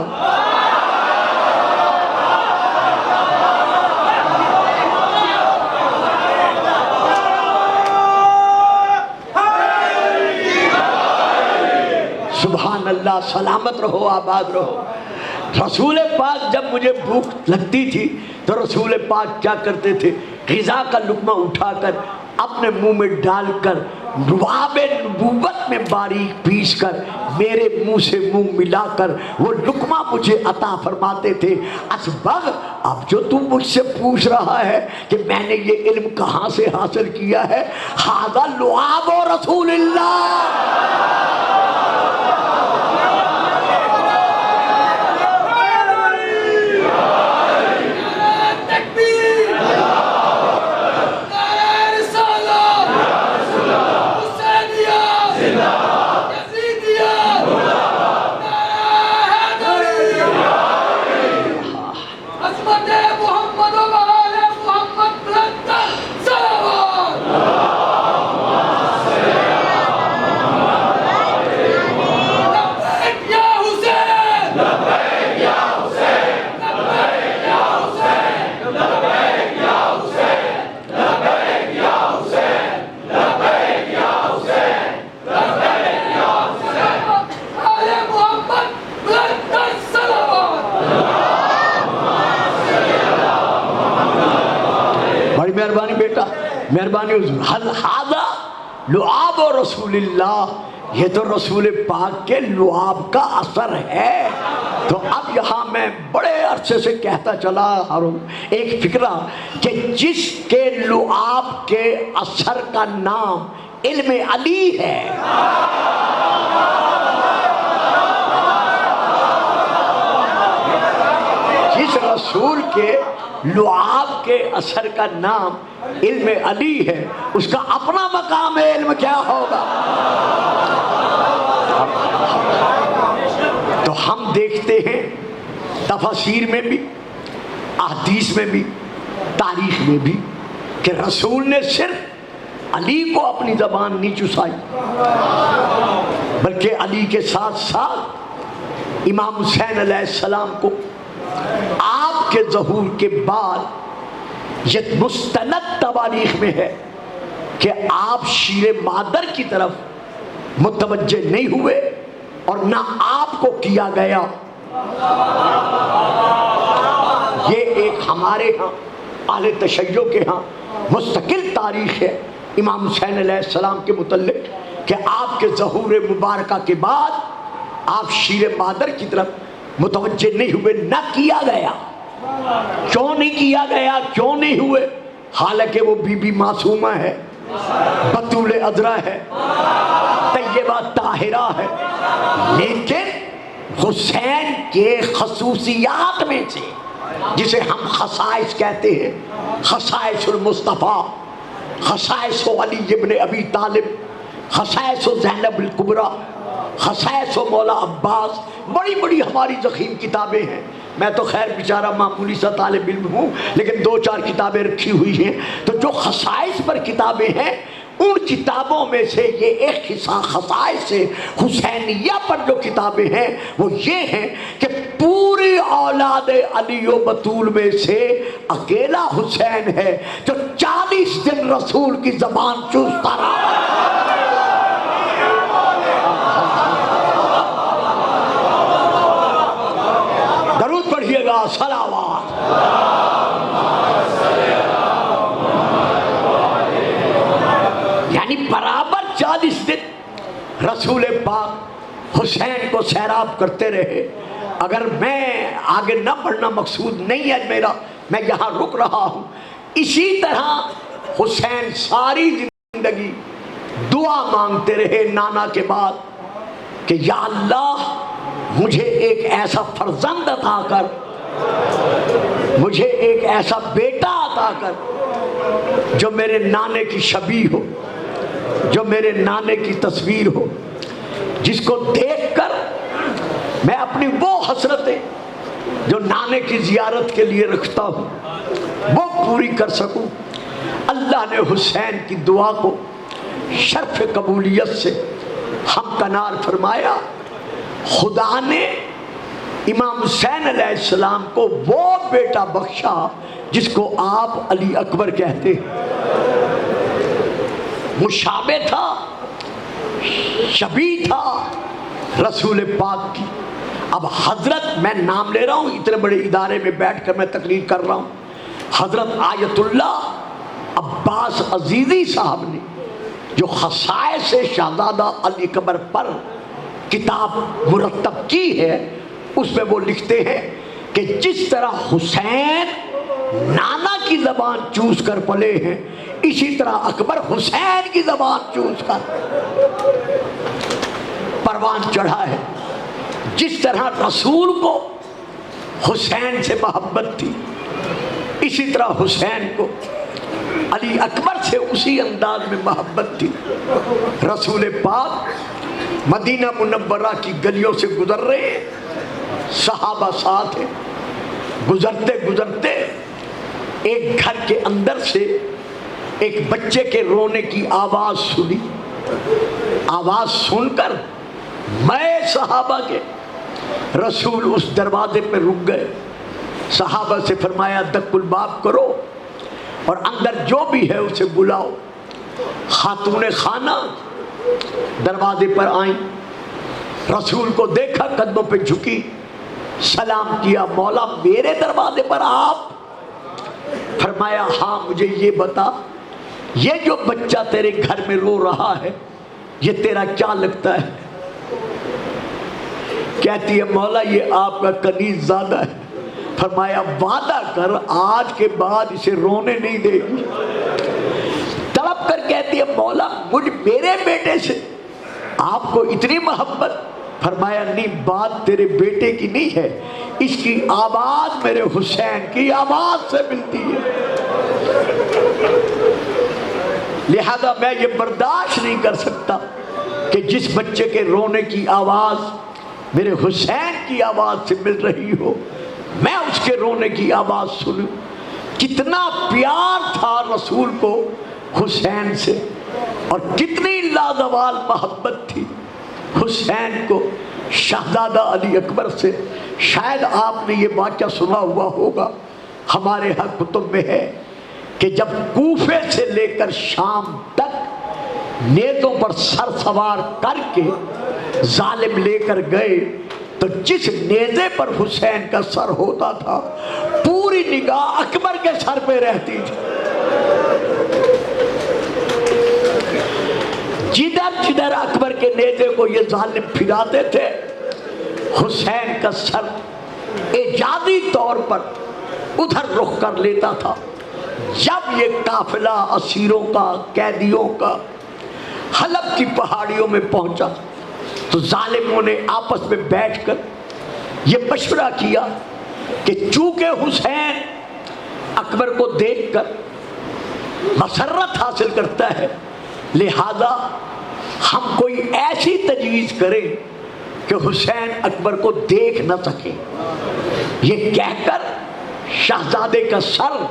سبحان اللہ، سلامت رہو، آباد رہو۔ رسول پاک جب مجھے بھوک لگتی تھی تو رسول پاک کیا کرتے تھے؟ غذا کا لقمہ اٹھا کر اپنے منہ میں ڈال کر لعاب نبوت میں باریک پیس کر میرے منہ سے منہ ملا کر وہ لقمہ مجھے عطا فرماتے تھے۔ اسبغ، اب جو تم مجھ سے پوچھ رہا ہے کہ میں نے یہ علم کہاں سے حاصل کیا ہے، ھذا لعاب رسول اللہ۔ مہربانی بیٹا، مہربانی حضور، ھذا لعاب رسول اللہ، یہ تو رسول پاک کے لعاب کا اثر ہے۔ تو اب یہاں میں بڑے عرصے سے کہتا چلا آ رہا ہوں ایک فکرہ کہ جس کے لعاب کے اثر کا نام علم علی ہے، جس رسول کے لعاب کے اثر کا نام علم علی ہے، اس کا اپنا مقام علم کیا ہوگا؟ تو ہم دیکھتے ہیں تفاسیر میں بھی، احادیث میں بھی، تاریخ میں بھی کہ رسول نے صرف علی کو اپنی زبان نہیں چسائی، بلکہ علی کے ساتھ ساتھ امام حسین علیہ السلام کو آپ کے ظہور کے بعد یہ مستند تواریخ میں ہے کہ آپ شیر مادر کی طرف متوجہ نہیں ہوئے اور نہ آپ کو کیا گیا۔ یہ ایک ہمارے ہاں اہل تشیع کے ہاں مستقل تاریخ ہے امام حسین علیہ السلام کے متعلق کہ آپ کے ظہور مبارکہ کے بعد آپ شیر مادر کی طرف متوجہ نہیں ہوئے، نہ کیا گیا۔ کیوں نہیں کیا گیا، کیوں نہیں ہوئے؟ حالانکہ وہ بی بی معصومہ ہے، بطول عذرا ہے، طیبہ طاہرہ ہے، لیکن حسین کے خصوصیات میں سے جسے ہم خصائص کہتے ہیں، خصائص المصطفیٰ، خصائص علی ابن ابی طالب، خصائص زینب الکبریٰ، خصائص مولا عباس، بڑی بڑی ہماری ضخیم کتابیں ہیں۔ میں تو خیر بیچارہ معمولی سا طالب علم ہوں، لیکن 2-4 کتابیں رکھی ہوئی ہیں۔ تو جو خصائص پر کتابیں ہیں، ان کتابوں میں سے یہ ایک خصائص حسینیہ پر جو کتابیں ہیں وہ یہ ہیں کہ پوری اولاد علی و بطول میں سے اکیلا حسین ہے جو 40 دن رسول کی زبان چوستا رہا۔ درود پڑھیے گا، صلوات۔ یعنی برابر 40 دن رسول پاک حسین کو سیراب کرتے رہے۔ اگر میں آگے نہ بڑھنا مقصود نہیں ہے میرا، میں یہاں رک رہا ہوں۔ اسی طرح حسین ساری زندگی دعا مانگتے رہے نانا کے بعد کہ یا اللہ مجھے ایک ایسا فرزند عطا کر، مجھے ایک ایسا بیٹا عطا کر جو میرے نانے کی شبیہ ہو، جو میرے نانے کی تصویر ہو، جس کو دیکھ کر میں اپنی وہ حسرتیں جو نانے کی زیارت کے لیے رکھتا ہوں وہ پوری کر سکوں۔ اللہ نے حسین کی دعا کو شرف قبولیت سے ہمکنار فرمایا۔ خدا نے امام حسین علیہ السلام کو وہ بیٹا بخشا جس کو آپ علی اکبر کہتے ہیں۔ مشابہ تھا، شبیہ تھا رسول پاک کی۔ اب حضرت، میں نام لے رہا ہوں، اتنے بڑے ادارے میں بیٹھ کر میں تقریر کر رہا ہوں، حضرت آیت اللہ عباس عزیزی صاحب نے جو خصائص شہزادہ علی اکبر پر کتاب مرتب کی ہے، اس میں وہ لکھتے ہیں کہ جس طرح حسین نانا کی زبان چوس کر پلے ہیں، اسی طرح اکبر حسین کی زبان چوس کر پروان چڑھا ہے۔ جس طرح رسول کو حسین سے محبت تھی، اسی طرح حسین کو علی اکبر سے اسی انداز میں محبت تھی۔ رسول پاک مدینہ منورہ کی گلیوں سے گزر رہے ہیں، صحابہ ساتھ ہیں، گزرتے گزرتے ایک گھر کے اندر سے ایک بچے کے رونے کی آواز سنی۔ آواز سن کر میں صحابہ کے رسول اس دروازے پہ رک گئے۔ صحابہ سے فرمایا دق الباب کرو اور اندر جو بھی ہے اسے بلاؤ۔ خاتون خانہ دروازے پر آئیں، رسول کو دیکھا، قدموں پہ جھکی، سلام کیا، مولا میرے دروازے پر آپ؟ فرمایا ہاں، مجھے یہ بتا، یہ جو بچہ تیرے گھر میں رو رہا ہے یہ تیرا کیا لگتا ہے؟ کہتی ہے مولا یہ آپ کا کنیز زادہ ہے۔ فرمایا وعدہ کر آج کے بعد اسے رونے نہیں دے گی۔ تڑپ کر کہتی ہے مولا میرے بیٹے سے آپ کو اتنی محبت؟ فرمایا نہیں، بات تیرے بیٹے کی نہیں ہے، اس کی آواز میرے حسین کی آواز سے ملتی ہے، لہذا میں یہ برداشت نہیں کر سکتا کہ جس بچے کے رونے کی آواز میرے حسین کی آواز سے مل رہی ہو، میں اس کے رونے کی آواز سنوں۔ کتنا پیار تھا رسول کو حسین سے، اور کتنی لازوال محبت تھی حسین کو شہزادہ علی اکبر سے۔ شاید آپ نے یہ واقعہ سنا ہوا ہوگا، ہمارے ہاں کتب میں ہے کہ جب کوفے سے لے کر شام تک نیزوں پر سر سوار کر کے ظالم لے کر گئے، تو جس نیزے پر حسین کا سر ہوتا تھا پوری نگاہ اکبر کے سر پہ رہتی تھی۔ جدھر جدھر اکبر کے نیزے کو یہ ظالم پھراتے تھے، حسین کا سر اعجازی طور پر ادھر رخ کر لیتا تھا۔ جب یہ قافلہ اسیروں کا، قیدیوں کا حلب کی پہاڑیوں میں پہنچا تو ظالموں نے آپس میں بیٹھ کر یہ مشورہ کیا کہ چونکہ حسین اکبر کو دیکھ کر مسرت حاصل کرتا ہے، لہذا ہم کوئی ایسی تجویز کریں کہ حسین اکبر کو دیکھ نہ سکے۔ یہ کہہ کر شہزادے کا سر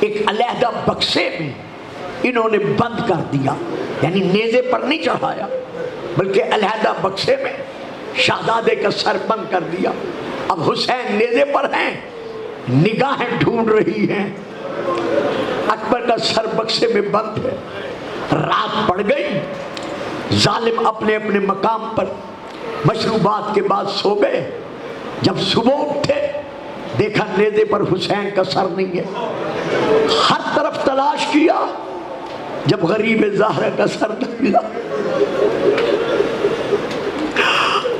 ایک علیحدہ بکسے میں انہوں نے بند کر دیا، یعنی نیزے پر نہیں چڑھایا بلکہ علیحدہ بکسے میں شہزادے کا سر بند کر دیا۔ اب حسین نیزے پر ہیں، نگاہیں ڈھونڈ رہی ہیں، اکبر کا سر بکسے میں بند ہے۔ رات پڑ گئی، ظالم اپنے اپنے مقام پر مشروبات کے بعد سو گئے۔ جب صبح اٹھے دیکھا نیزے پر حسین کا سر نہیں ہے، ہر طرف تلاش کیا، جب غریب زہرا کا سر نہ ملا،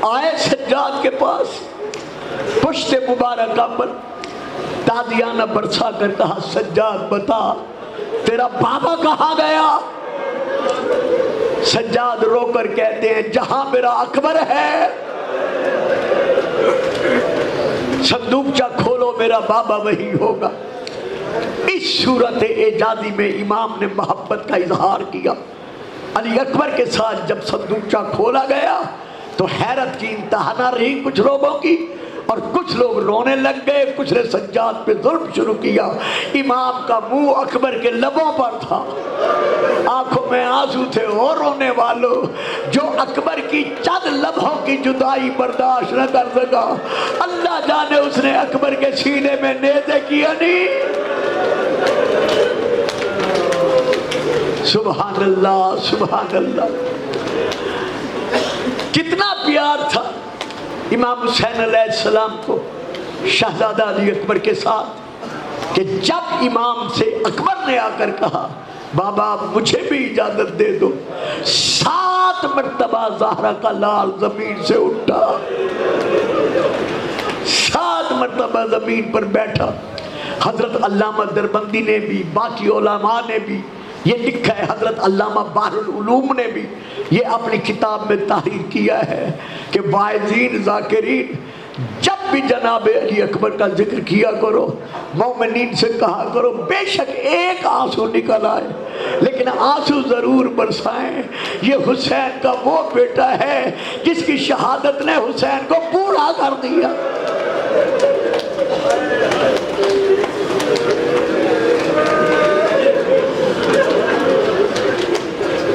آئے سجاد کے پاس، پشت مبارکہ پر تازیانہ برسا کر کہا سجاد بتا تیرا بابا کہاں گیا؟ سجاد رو کر کہتے ہیں جہاں میرا اکبر ہے، صندوقچہ کھولو میرا بابا وہی ہوگا۔ اس صورت اعجازی میں امام نے محبت کا اظہار کیا۔ علی اکبر کے ساتھ جب صندوقچہ کھولا گیا تو حیرت کی انتہا نہ رہی کچھ لوگوں کی۔ اور کچھ لوگ رونے لگ گئے، کچھ نے سجاد پہ ظلم شروع کیا۔ امام کا منہ اکبر کے لبوں پر تھا، آنکھوں میں آنسو تھے۔ اور رونے والوں، جو اکبر کی چند لمحوں کی جدائی برداشت نہ کر سکا، اللہ جانے اس نے اکبر کے سینے میں نیزے کیا نہیں۔ سبحان اللہ، سبحان اللہ۔ کتنا پیار تھا امام حسین علیہ السلام کو شہزادہ علی اکبر کے ساتھ، کہ جب امام سے اکبر نے آ کر کہا بابا مجھے بھی اجازت دے دو، 7 مرتبہ زہرا کا لال زمین سے اٹھا، 7 مرتبہ زمین پر بیٹھا۔ حضرت علامہ دربندی نے بھی، باقی علماء نے بھی یہ لکھا ہے، حضرت علامہ بحر العلوم نے بھی یہ اپنی کتاب میں تحریر کیا ہے کہ واعظین ذاکرین جب بھی جناب علی اکبر کا ذکر کیا کرو، مومنین سے کہا کرو بے شک ایک آنسو نکل آئے لیکن آنسو ضرور برسائیں، یہ حسین کا وہ بیٹا ہے جس کی شہادت نے حسین کو بوڑھا کر دیا۔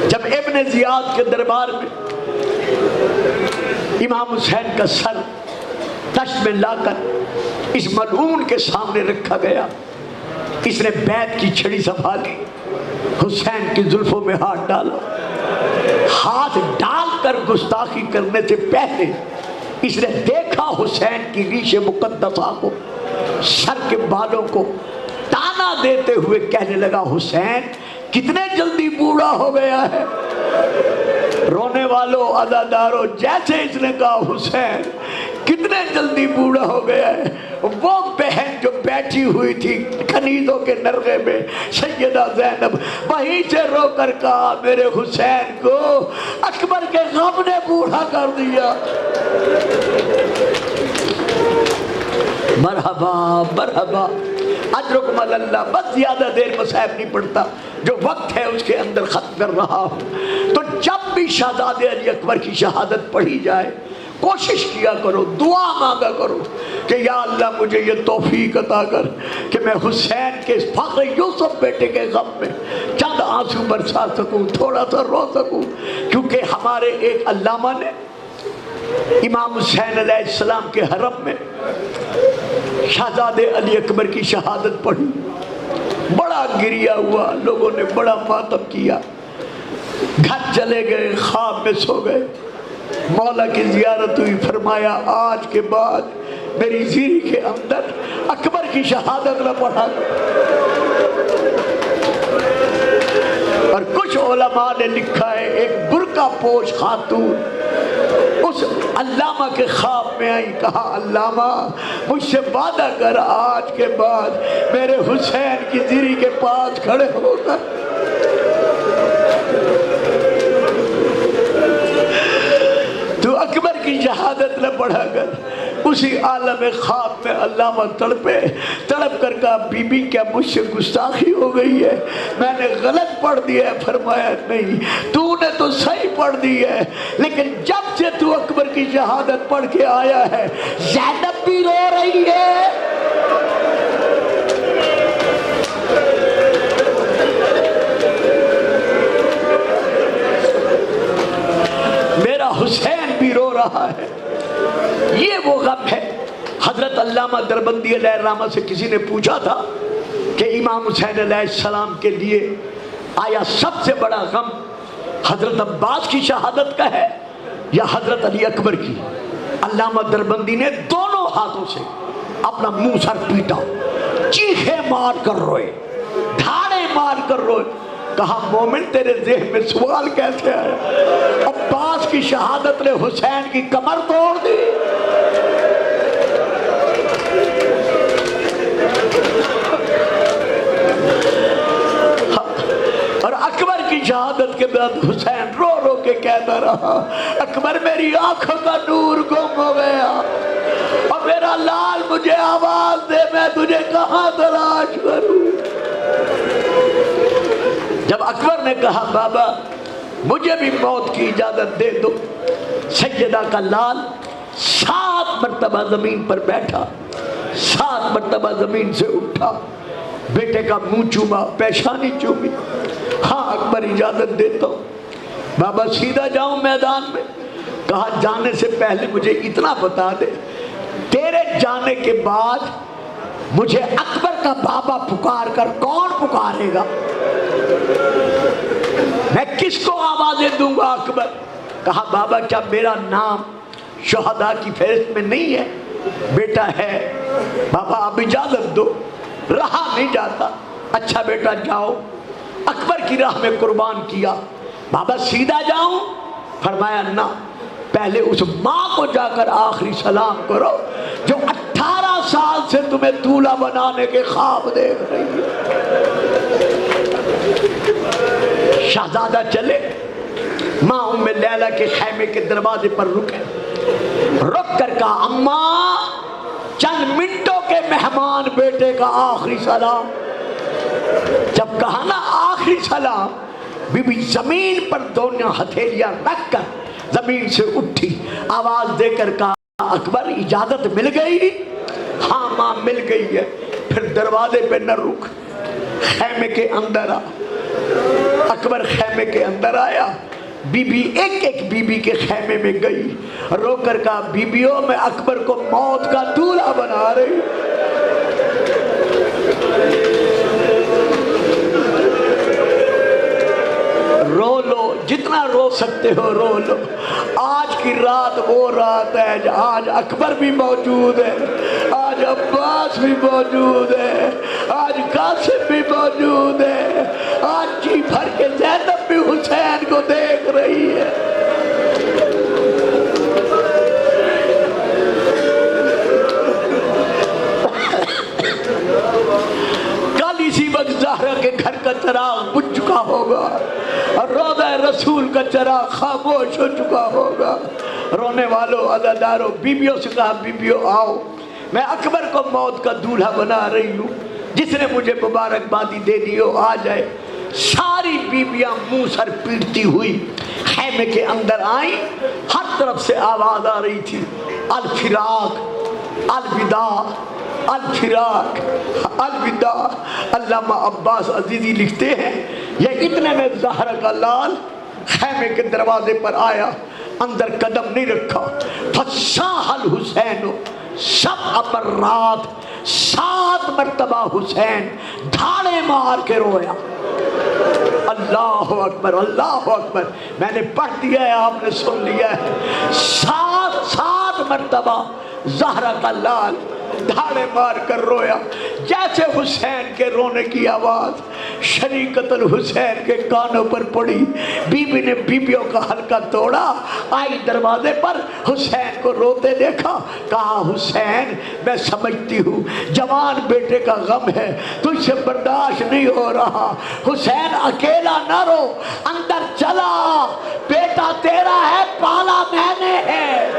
جب ابن زیاد کے دربار میں امام حسین کا سر تشت میں لا کر اس ملعون کے سامنے رکھا گیا، اس نے بیعت کی چھڑی سنبھالی، حسین کی زلفوں میں ہاتھ ڈالا، ہاتھ ڈال کر گستاخی کرنے سے پہلے اس نے دیکھا حسین کی ریش مقدسہ کو، سر کے بالوں کو تانا دیتے ہوئے کہنے لگا حسین کتنے جلدی بوڑھا ہو گیا ہے۔ رونے والوں، عزاداروں، جیسے اس نے کہا حسین کتنے جلدی بوڑھا ہو گیا ہے، وہ بہن جو بیٹھی ہوئی تھی کنیزوں کے نرغے میں سیدہ زینب وہیں سے رو کر کہا میرے حسین کو اکبر کے غم نے بوڑھا کر دیا۔ مرحبا مرحبا، اجرکم اللہ۔ بس زیادہ دیر مصائب نہیں پڑتا، جو وقت ہے اس کے اندر ختم کر رہا ہوں۔ تو جب بھی شہزادے علی اکبر کی شہادت پڑھی جائے کوشش کیا کرو، دعا مانگا کرو کہ یا اللہ مجھے یہ توفیق عطا کر کہ میں حسین کے فخر یوسف بیٹے کے غم میں چند آنسو برسا سکوں، تھوڑا سا رو سکوں، کیونکہ ہمارے ایک علامہ نے امام حسین علیہ السلام کے حرم میں شہزادے علی اکبر کی شہادت پڑھی، بڑا گریا ہوا، لوگوں نے بڑا ماتم کیا، گھر چلے گئے، خواب میں سو گئے، مولا کی زیارت ہوئی، فرمایا آج کے بعد میری زیری کے اندر اکبر کی شہادت نہ پڑھا۔ اور کچھ علماء نے لکھا ہے ایک برقع پوش خاتون اس علامہ کے خواب میں آئی، کہا علامہ مجھ سے وعدہ کر آج کے بعد میرے حسین کی زیری کے پاس کھڑے ہو کر تو اکبر کی شہادت نہ پڑھا کر۔ اسی عالم خواب میں علامہ تڑپے، تڑپ کر کہا بی بی کیا مجھ سے گستاخی ہو گئی ہے، میں نے غلط پڑھ دیا ہے؟ فرمایا نہیں، تو نے تو صحیح پڑھ دی ہے، لیکن جب سے تو اکبر کی شہادت پڑھ کے آیا ہے زینب بھی رو رہی ہے۔ میرا حسین بھی رو رہا ہے۔ یہ وہ غم ہے۔ حضرت علامہ دربندی علیہ الرحمہ سے کسی نے پوچھا تھا کہ امام حسین علیہ السلام کے لیے آیا سب سے بڑا غم حضرت عباس کی شہادت کا ہے یا حضرت علی اکبر کی؟ علامہ دربندی نے دونوں ہاتھوں سے اپنا منہ سر پیٹا، چیخے مار کر روئے، دھاڑے مار کر روئے، کہا مومن تیرے ذہن میں سوال کیسے آیا؟ عباس کی شہادت نے حسین کی کمر توڑ دی۔ اور اکبر کی شہادت کے بعد حسین رو رو کے کہتا رہا اکبر میری آنکھوں کا نور گم ہو گیا اور میرا لال مجھے آواز دے، میں تجھے کہاں تلاش کروں؟ جب اکبر نے کہا بابا مجھے بھی موت کی اجازت دے دو، سیدہ کا لال 7 مرتبہ زمین پر بیٹھا، 7 مرتبہ زمین سے اٹھا، بیٹے کا منہ چوما، پیشانی چومی. ہاں اکبر اجازت دیتا ہوں بابا سیدھا جاؤں میدان میں. کہا جانے سے پہلے مجھے اتنا بتا دے، تیرے جانے کے بعد مجھے اکبر کا بابا پکار کر کون پکارے گا؟ میں کس کو آوازیں دوں گا اکبر؟ کہا بابا کیا میرا نام شہداء کی فہرست میں نہیں ہے؟ بیٹا ہے. بابا اب اجازت دو، رہا نہیں جاتا. اچھا بیٹا جاؤ. اکبر کی راہ میں قربان کیا. بابا سیدھا جاؤں؟ فرمایا نہ، پہلے اس ماں کو جا کر آخری سلام کرو جو 18 سال سے تمہیں دولہا بنانے کے خواب دیکھ رہی ہے. شہزادہ چلے، ماں ام لیلہ کے خیمے کے دروازے پر رکے. رک کر کہا اماں چند منٹوں کے مہمان بیٹے کا آخری سلام. جب کہا نا آخری سلام، بی بی زمین پر دونوں ہتھیلیاں رکھ کر زمین سے اٹھی، آواز دے کر کہا اکبر اجازت مل گئی؟ ہاں ماں مل گئی ہے. پھر دروازے پہ نہ رک، خیمے کے اندر آ. اکبر خیمے کے اندر آیا. بی بی ایک ایک بی بی کے خیمے میں گئی. رو کر کہا بیبیوں میں اکبر کو موت کا دولہا بنا رہی. رو لو، جتنا رو سکتے ہو رو لو. آج کی رات وہ رات ہے، آج اکبر بھی موجود ہے، آج عباس بھی موجود ہے، آج قاسم بھی موجود ہے، آج جی بھر کے زینب بھی حسین کو دیکھ رہی ہے. کل اسی وقت زہرا کے گھر کا چراغ بجھ چکا ہوگا اور روضہ رسول کا چراغ خاموش ہو چکا ہوگا. رونے والوں، عزاداروں، بیبیوں سے کہا بیبیوں آؤ، میں اکبر کو موت کا دولہا بنا رہی ہوں، جس نے مجھے مبارکبادی دے دی ہو آ جائے. ساری بیبیاں منہ سر پیٹتی ہوئی خیمے کے اندر آئیں. ہر طرف سے آواز آ رہی تھی الفراق، الوداع، الفراق، الوداع. علامہ عباس عزیزی لکھتے ہیں یہ اتنے میں زہرا کا لال خیمے کے دروازے پر آیا، اندر قدم نہیں رکھا. فصاح الحسین سبع مرات، 7 مرتبہ حسین دھاڑے مار کے رویا. اللہ اکبر، اللہ اکبر. میں نے پڑھ دیا ہے، آپ نے سن لیا ہے. 7 مرتبہ زہرا کا لال دھاڑے مار کر رویا. جیسے حسین کے رونے کی آواز شریکت الحسین کے کانوں پر پڑی، بی بی نے بیبیوں کا حلقہ توڑا، آئی دروازے پر، حسین کو روتے دیکھا. کہا حسین میں سمجھتی ہوں جوان بیٹے کا غم ہے، تجھ سے برداشت نہیں ہو رہا. حسین اکیلا نہ رو، اندر چلا، بیٹا تیرا ہے، پالا میں نے ہے.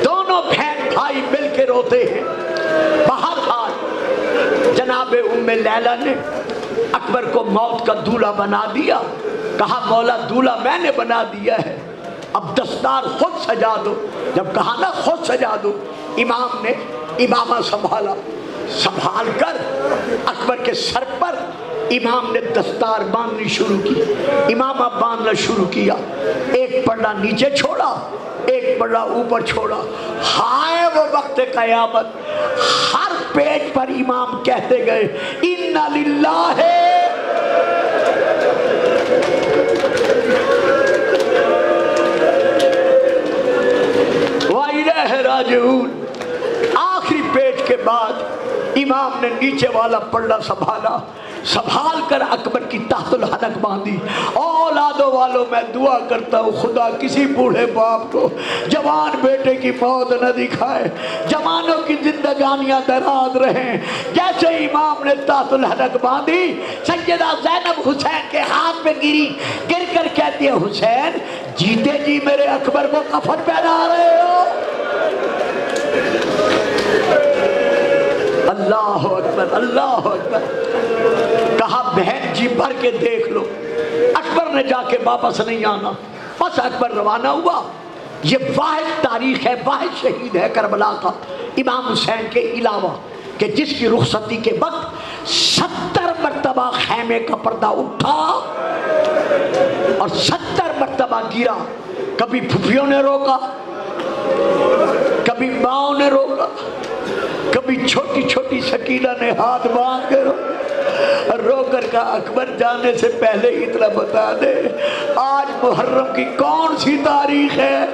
دونوں بہن بھائی مل کے روتے ہیں. بہرحال جناب ام لیلہ نے اکبر کو موت کا دولہا بنا دیا. کہا مولا دولہا میں نے بنا دیا ہے، اب دستار خود سجا دو. جب کہا نا خود سجا دو، امام نے امامہ سنبھالا. سنبھال کر اکبر کے سر پر امام نے دستار باندھنی شروع کی، امامہ باندھنا شروع کیا. ایک پلڑا نیچے چھوڑا، ایک پلڑا اوپر چھوڑا. ہائے وہ وقت قیامت، ہر پیج پر امام کہتے گئے اِنَّ لِلَّهِ وَإِلَيْهِ رَاجِعُونَ. آخری پیج کے بعد امام نے نیچے والا پلڑا سنبھالا، سنبھال کر اکبر کی تحت الحنک باندھی. اولادوں والوں میں دعا کرتا ہوں خدا کسی بوڑھے باپ کو جوان بیٹے کی موت نہ دکھائے، جوانوں کی زندگانیاں دراز رہیں. جیسے امام نے تحت الحنک باندھی، سیدہ زینب حسین کے ہاتھ میں گری، گر کر کہتی ہے حسین جیتے جی میرے اکبر کو کفن پہنا رہے ہو. اللہ اکبر، اللہ اکبر. کہا بہن جی بھر کے دیکھ لو. اکبر نے جا کے واپس نہیں آنا. بس اکبر روانہ ہوا. یہ واحد تاریخ ہے، واحد شہید ہے کربلا کا امام حسین کے علاوہ کہ جس کی رخصتی کے وقت 70 مرتبہ خیمے کا پردہ اٹھا اور 70 مرتبہ گرا. کبھی پھوپھیوں نے روکا، کبھی ماؤں نے روکا، کبھی چھوٹی چھوٹی سکینہ نے ہاتھ باندھ کے رو کر کہا اکبر جانے سے پہلے اتنا بتا دے آج محرم کی کون سی تاریخ ہے؟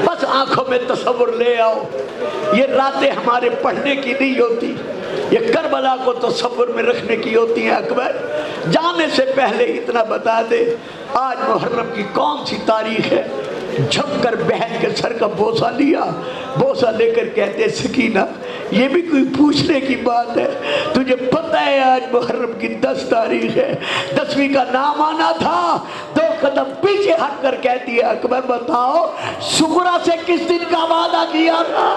بس آنکھوں میں تصور لے آؤ. یہ راتیں ہمارے پڑھنے کی نہیں ہوتی، یہ کربلا کو تصور میں رکھنے کی ہوتی ہیں. اکبر جانے سے پہلے اتنا بتا دے آج محرم کی کون سی تاریخ ہے؟ جھک کر بہن کے سر کا بوسہ لیا، بوسہ لے کر کہتے سکینہ یہ بھی کوئی پوچھنے کی بات ہے، تجھے پتہ ہے آج محرم کی 10 تاریخ ہے. 10ویں کا نام آنا تھا. 2 قدم پیچھے ہٹ کر کہتی ہے اکبر بتاؤ سغرا سے کس دن کا وعدہ کیا تھا؟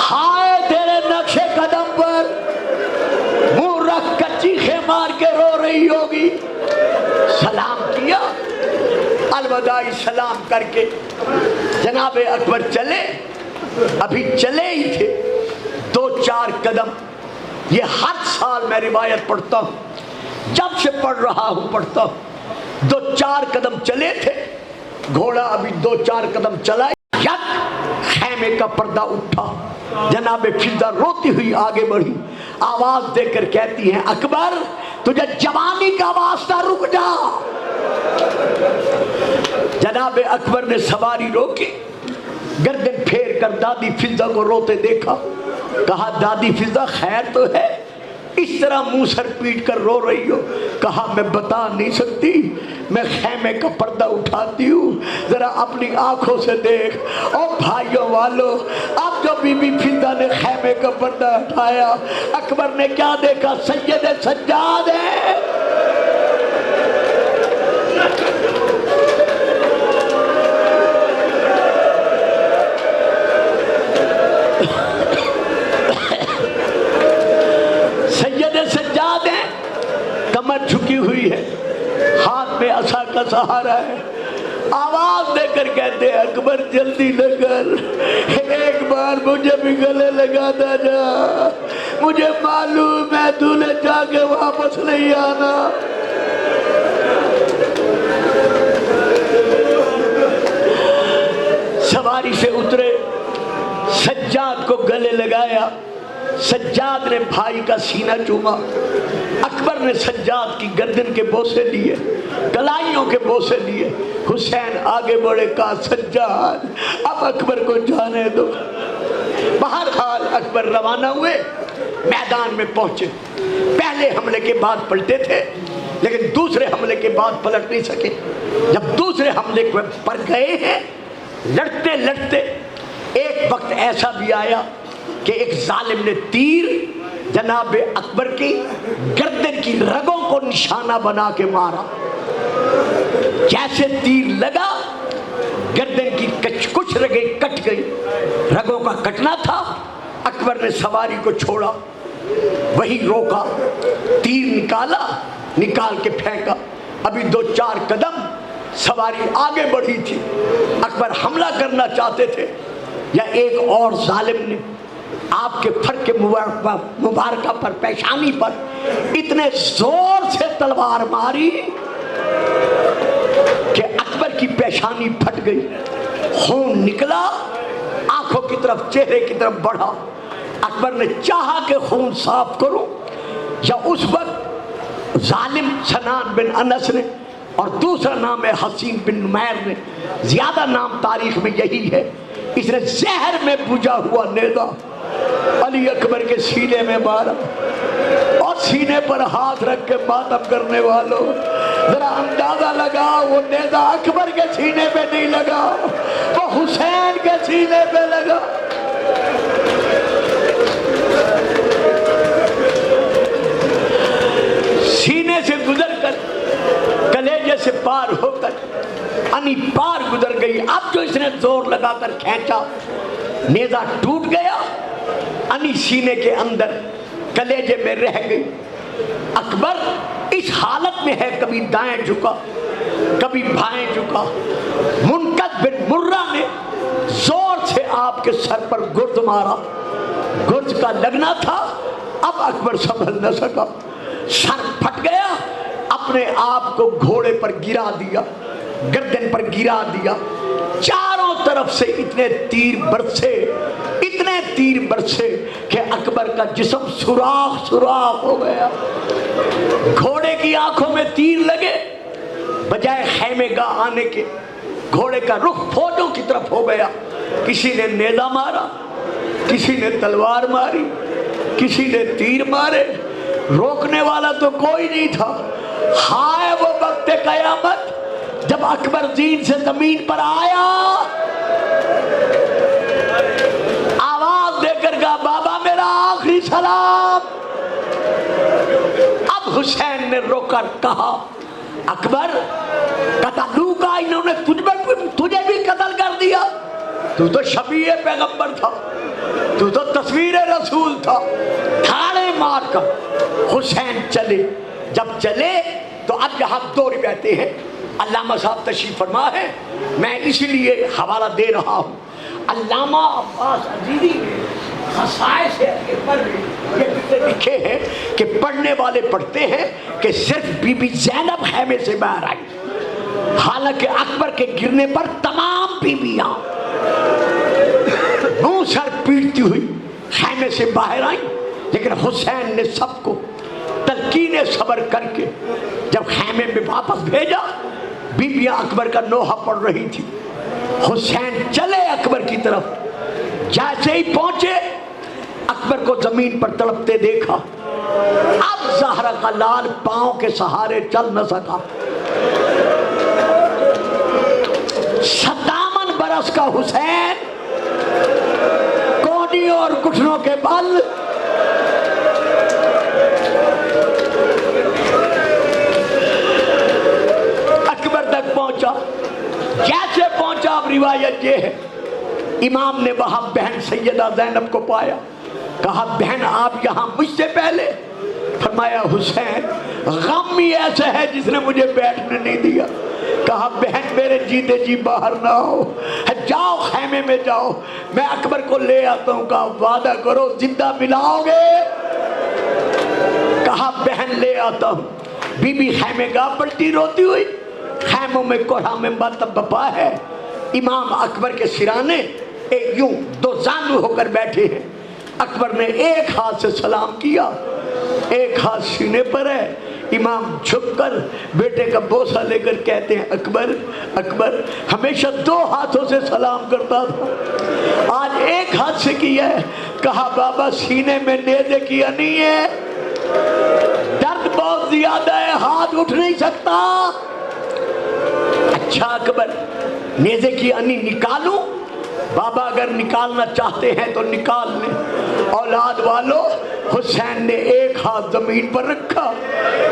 ہائے تیرے نقش قدم پر منہ رکھ کر چیخے مار کے رو رہی ہوگی. سلام کیا، الوداعی سلام کر کے جناب اکبر چلے. ابھی چلے ہی تھے 2-4 قدم. یہ ہر سال میں روایت پڑھتا ہوں، جب سے پڑھ رہا ہوں پڑھتا ہوں. 2-4 قدم چلے تھے، گھوڑا ابھی 2-4 قدم چلا، یک خیمے کا پردہ اٹھا. جناب فضہ روتی ہوئی آگے بڑھی، آواز دے کر کہتی ہیں اکبر تجھے جوانی کا واسطہ رک جا. جناب اکبر نے سواری روکی، گردن پھیر کر دادی فضہ کو روتے دیکھا. کہا دادی فضہ خیر تو ہے، اس طرح منہ سر پیٹ کر رو رہی ہو؟ کہا میں بتا نہیں سکتی، میں خیمے کا پردہ اٹھاتی ہوں، ذرا اپنی آنکھوں سے دیکھ. اور بھائیوں والو اب جو بی بی فضہ نے خیمے کا پردہ اٹھایا اکبر نے کیا دیکھا؟ سید سجاد ہے. سید سجاد ہے، کمر جھکی ہوئی ہے، ہاتھ میں عصا کا سہارا ہے. آواز دے کر کہتے ہیں اکبر جلدی نہ کر، ایک بار مجھے بھی گلے لگا جا، مجھے معلوم ہے تو نے جا کے واپس نہیں آنا. سواری سے اترے، سجاد کو گلے لگایا. سجاد نے بھائی کا سینہ چوما. اکبر نے سجاد کی گردن کے بوسے لیے، کلائیوں کے بوسے لیے. حسین آگے بڑھے، کہا سجاد اب اکبر کو جانے دو. بہرحال اکبر روانہ ہوئے، میدان میں پہنچے. پہلے حملے کے بعد پلٹے تھے لیکن دوسرے حملے کے بعد پلٹ نہیں سکے. جب دوسرے حملے پر گئے ہیں لڑتے لڑتے ایک وقت ایسا بھی آیا کہ ایک ظالم نے تیر جناب اکبر کی گردن کی رگوں کو نشانہ بنا کے مارا. جیسے تیر لگا گردن کی کچھ رگیں کٹ گئی. رگوں کا کٹنا تھا. اکبر نے سواری کو چھوڑا، وہی روکا، تیر نکالا، نکال کے پھینکا. ابھی 2-4 قدم سواری آگے بڑھی تھی. اکبر حملہ کرنا چاہتے تھے یا ایک اور ظالم نے آپ کے پھر کے مبارکہ پر، پیشانی پر اتنے زور سے تلوار ماری کہ اکبر کی پیشانی پھٹ گئی. خون نکلا، آنکھوں کی طرف، چہرے کی طرف بڑھا. اکبر نے چاہا کہ خون صاف کرو، یا اس وقت ظالم سنان بن انس نے اور دوسرا نام ہے حسین بن نمیر نے، زیادہ نام تاریخ میں یہی ہے، اس نے زہر میں بجھا ہوا نیزہ علی اکبر کے سینے میں مارا. اور سینے پر ہاتھ رکھ کے ماتم کرنے والوں ذرا اندازہ لگا، وہ نیزہ اکبر کے سینے پہ نہیں لگا، وہ حسین کے سینے پہ لگا. سینے سے گزر کر کلیجے سے پار ہو کر انی پار گزر گئی. اب جو اس نے زور لگا کر کھینچا نیزہ ٹوٹ گیا. انی سینے کے اندر کلیجے میں رہ گئی۔ اکبر اس حالت میں ہے، کبھی دائیں جھکا کبھی بائیں جھکا۔ منقذ بن مرہ نے زور سے آپ کے سر پر گرد مارا، گرد کا لگنا تھا، اب اکبر سنبھل نہ سکا، سر پھٹ گیا، اپنے آپ کو گھوڑے پر گرا دیا، گردن پر گرا دیا۔ چاروں طرف سے اتنے تیر برسے کہ اکبر کا جسم سوراخ ہو گیا۔ گھوڑے کی آنکھوں میں تیر لگے، بجائے خیمے گاہ آنے کے گھوڑے کا رخ فوجوں کی طرف ہو گیا۔ کسی نے نیزہ مارا، کسی نے تلوار ماری، کسی نے تیر مارے، روکنے والا تو کوئی نہیں تھا۔ ہائے وہ وقت قیامت جب اکبر دین سے زمین پر آیا، آواز دے کر کہا بابا میرا آخری سلام۔ اب حسین نے رو کر کہا اکبر قتلو کا، انہوں نے تجھے بھی قتل کر دیا، تو تو شبیہ پیغمبر تھا، تو تو تصویر رسول تھا۔ تھاڑے مار کر حسین چلے۔ جب چلے تو اب یہاں دو روایتیں ہیں، علامہ صاحب تشریف فرما ہے، میں اس لیے حوالہ دے رہا ہوں۔ علامہ عباس عزیزی نے خصائص اکبر میں یہ فکر لکھے ہیں کہ پڑھنے والے پڑھتے ہیں کہ صرف بی بی زینب خیمے سے باہر آئی، حالانکہ اکبر کے گرنے پر تمام بیویاں منہ سر پیٹتی ہوئی خیمے سے باہر آئیں، لیکن حسین نے سب کو تلقین صبر کر کے جب خیمے میں واپس بھیجا، بیویاں اکبر کا نوحہ پڑھ رہی تھی۔ حسین چلے اکبر کی طرف، جیسے ہی پہنچے اکبر کو زمین پر تڑپتے دیکھا۔ اب زہرا کا لال پاؤں کے سہارے چل نہ سکا، ستاون برس کا حسین کونیوں اور گھٹنوں کے بل اکبر تک پہنچا۔ جیسے پہنچا، اب روایت یہ ہے، امام نے وہاں بہن سیدہ زینب کو پایا، کہا بہن آپ یہاں مجھ سے پہلے؟ فرمایا حسین غم ہی ایسا ہے جس نے مجھے بیٹھنے نہیں دیا۔ کہا بہن میرے جیتے جی باہر نہ ہو، جاؤ خیمے میں جاؤ، میں اکبر کو لے آتا ہوں۔ کہا وعدہ کرو زندہ ملاؤ گے؟ کہا بہن لے آتا ہوں۔ بی بی خیمے گاہ پلٹی روتی ہوئی، خیموں میں کوڑھا میں بپا ہے، امام اکبر کے سرانے یوں دو زانو ہو کر بیٹھے ہیں۔ اکبر نے ایک ہاتھ سے سلام کیا، ایک ہاتھ سینے پر ہے۔ امام جھک کر بیٹے کا بوسہ لے کر کہتے ہیں اکبر اکبر، ہمیشہ دو ہاتھوں سے سلام کرتا تھا، آج ایک ہاتھ سے کیا ہے۔ کہا بابا سینے میں نیزے کی نہیں ہے، درد بہت زیادہ ہے، ہاتھ اٹھ نہیں سکتا۔ اچھا اکبر نیزے کی انی نکالوں؟ بابا اگر نکالنا چاہتے ہیں تو نکال لیں۔ اولاد والو، حسین نے ایک ہاتھ زمین پر رکھا،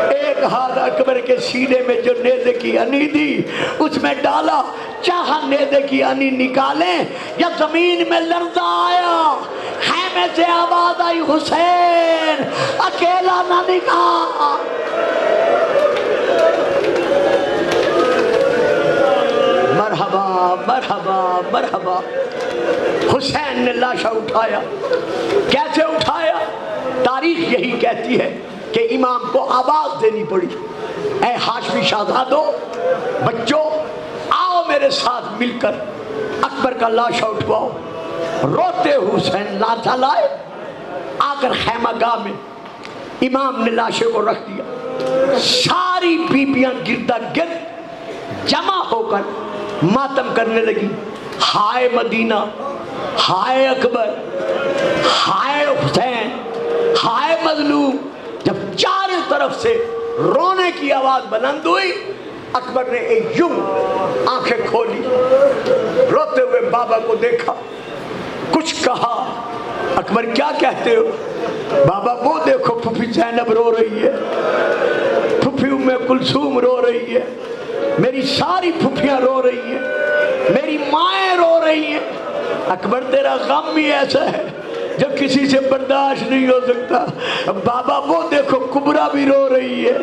ایک ہاتھ اکبر کے سینے میں جو نیزے کی انی دی اس میں ڈالا، چاہا نیزے کی انی نکالیں یا زمین میں لرزہ آیا، خیمے سے آواز آئی حسین اکیلا نہ نکال۔ مرحبا مرحبا مرحبا۔ حسین نے لاشا اٹھایا۔ کیسے اٹھایا؟ تاریخ یہی کہتی ہے کہ امام کو آواز دینی پڑی، اے ہاشمی شہزادوں، بچوں آؤ میرے ساتھ مل کر اکبر کا لاشا اٹھواؤ۔ روتے حسین لاشا لائے، آ کر خیمہ گاہ میں امام نے لاشے کو رکھ دیا۔ ساری بیبیاں گردا گرد جمع ہو کر ماتم کرنے لگی، ہائے مدینہ، ہائے اکبر، ہائے حسین، ہائے مظلوم۔ جب چاروں طرف سے رونے کی آواز بلند ہوئی، اکبر نے ایک یوں آنکھیں کھولی، روتے ہوئے بابا کو دیکھا، کچھ کہا۔ اکبر کیا کہتے ہو؟ بابا وہ دیکھو پھوپھی زینب رو رہی ہے، پھوپھی ام کلثوم رو رہی ہے، میری ساری پھوپھیاں رو رہی ہیں، میری مائیں رو رہی ہیں۔ اکبر تیرا غم بھی ایسا ہے جو کسی سے برداشت نہیں ہو سکتا۔ بابا وہ دیکھو کبرا بھی رو رہی ہے،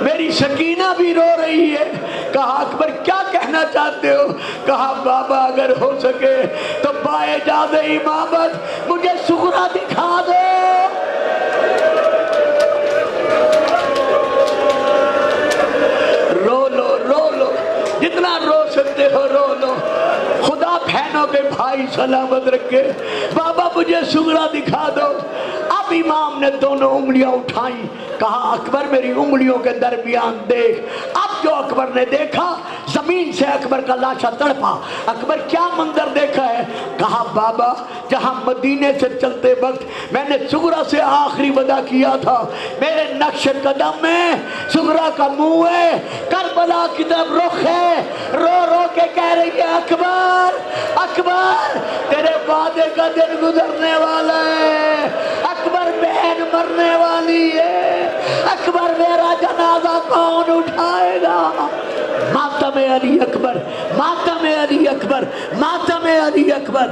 میری سکینہ بھی رو رہی ہے۔ کہا اکبر کیا کہنا چاہتے ہو؟ کہا بابا اگر ہو سکے تو باعجاز امامت مجھے صغرا دکھا دو۔ رو لو رو لو، جتنا رو سکتے ہو رو لو، خدا بہنوں کے بھائی سلامت رکھے۔ بابا مجھے صغرا دکھا دو۔ اب امام نے دونوں انگلیاں اٹھائیں، کہا اکبر میری انگلیوں کے درمیان دیکھ۔ اب جو اکبر نے دیکھا، زمین سے اکبر کا لاشا تڑپا۔ اکبر کیا منظر دیکھا ہے؟ کہا بابا جہاں مدینے سے چلتے وقت میں نے صغرا سے آخری وعدہ کیا تھا، میرے نقش قدم میں صغرا کا منہ ہے، کربلا کی طرف رخ ہے، رو رو کے کہہ رہی ہے اکبر اکبر تیرے وعدے کا دن گزرنے والا ہے، اکبر بہن مرنے والی ہے، اکبر میرا جنازہ کون اٹھائے گا؟ ماتم علی اکبر، ماتم علی اکبر، ماتم علی اکبر۔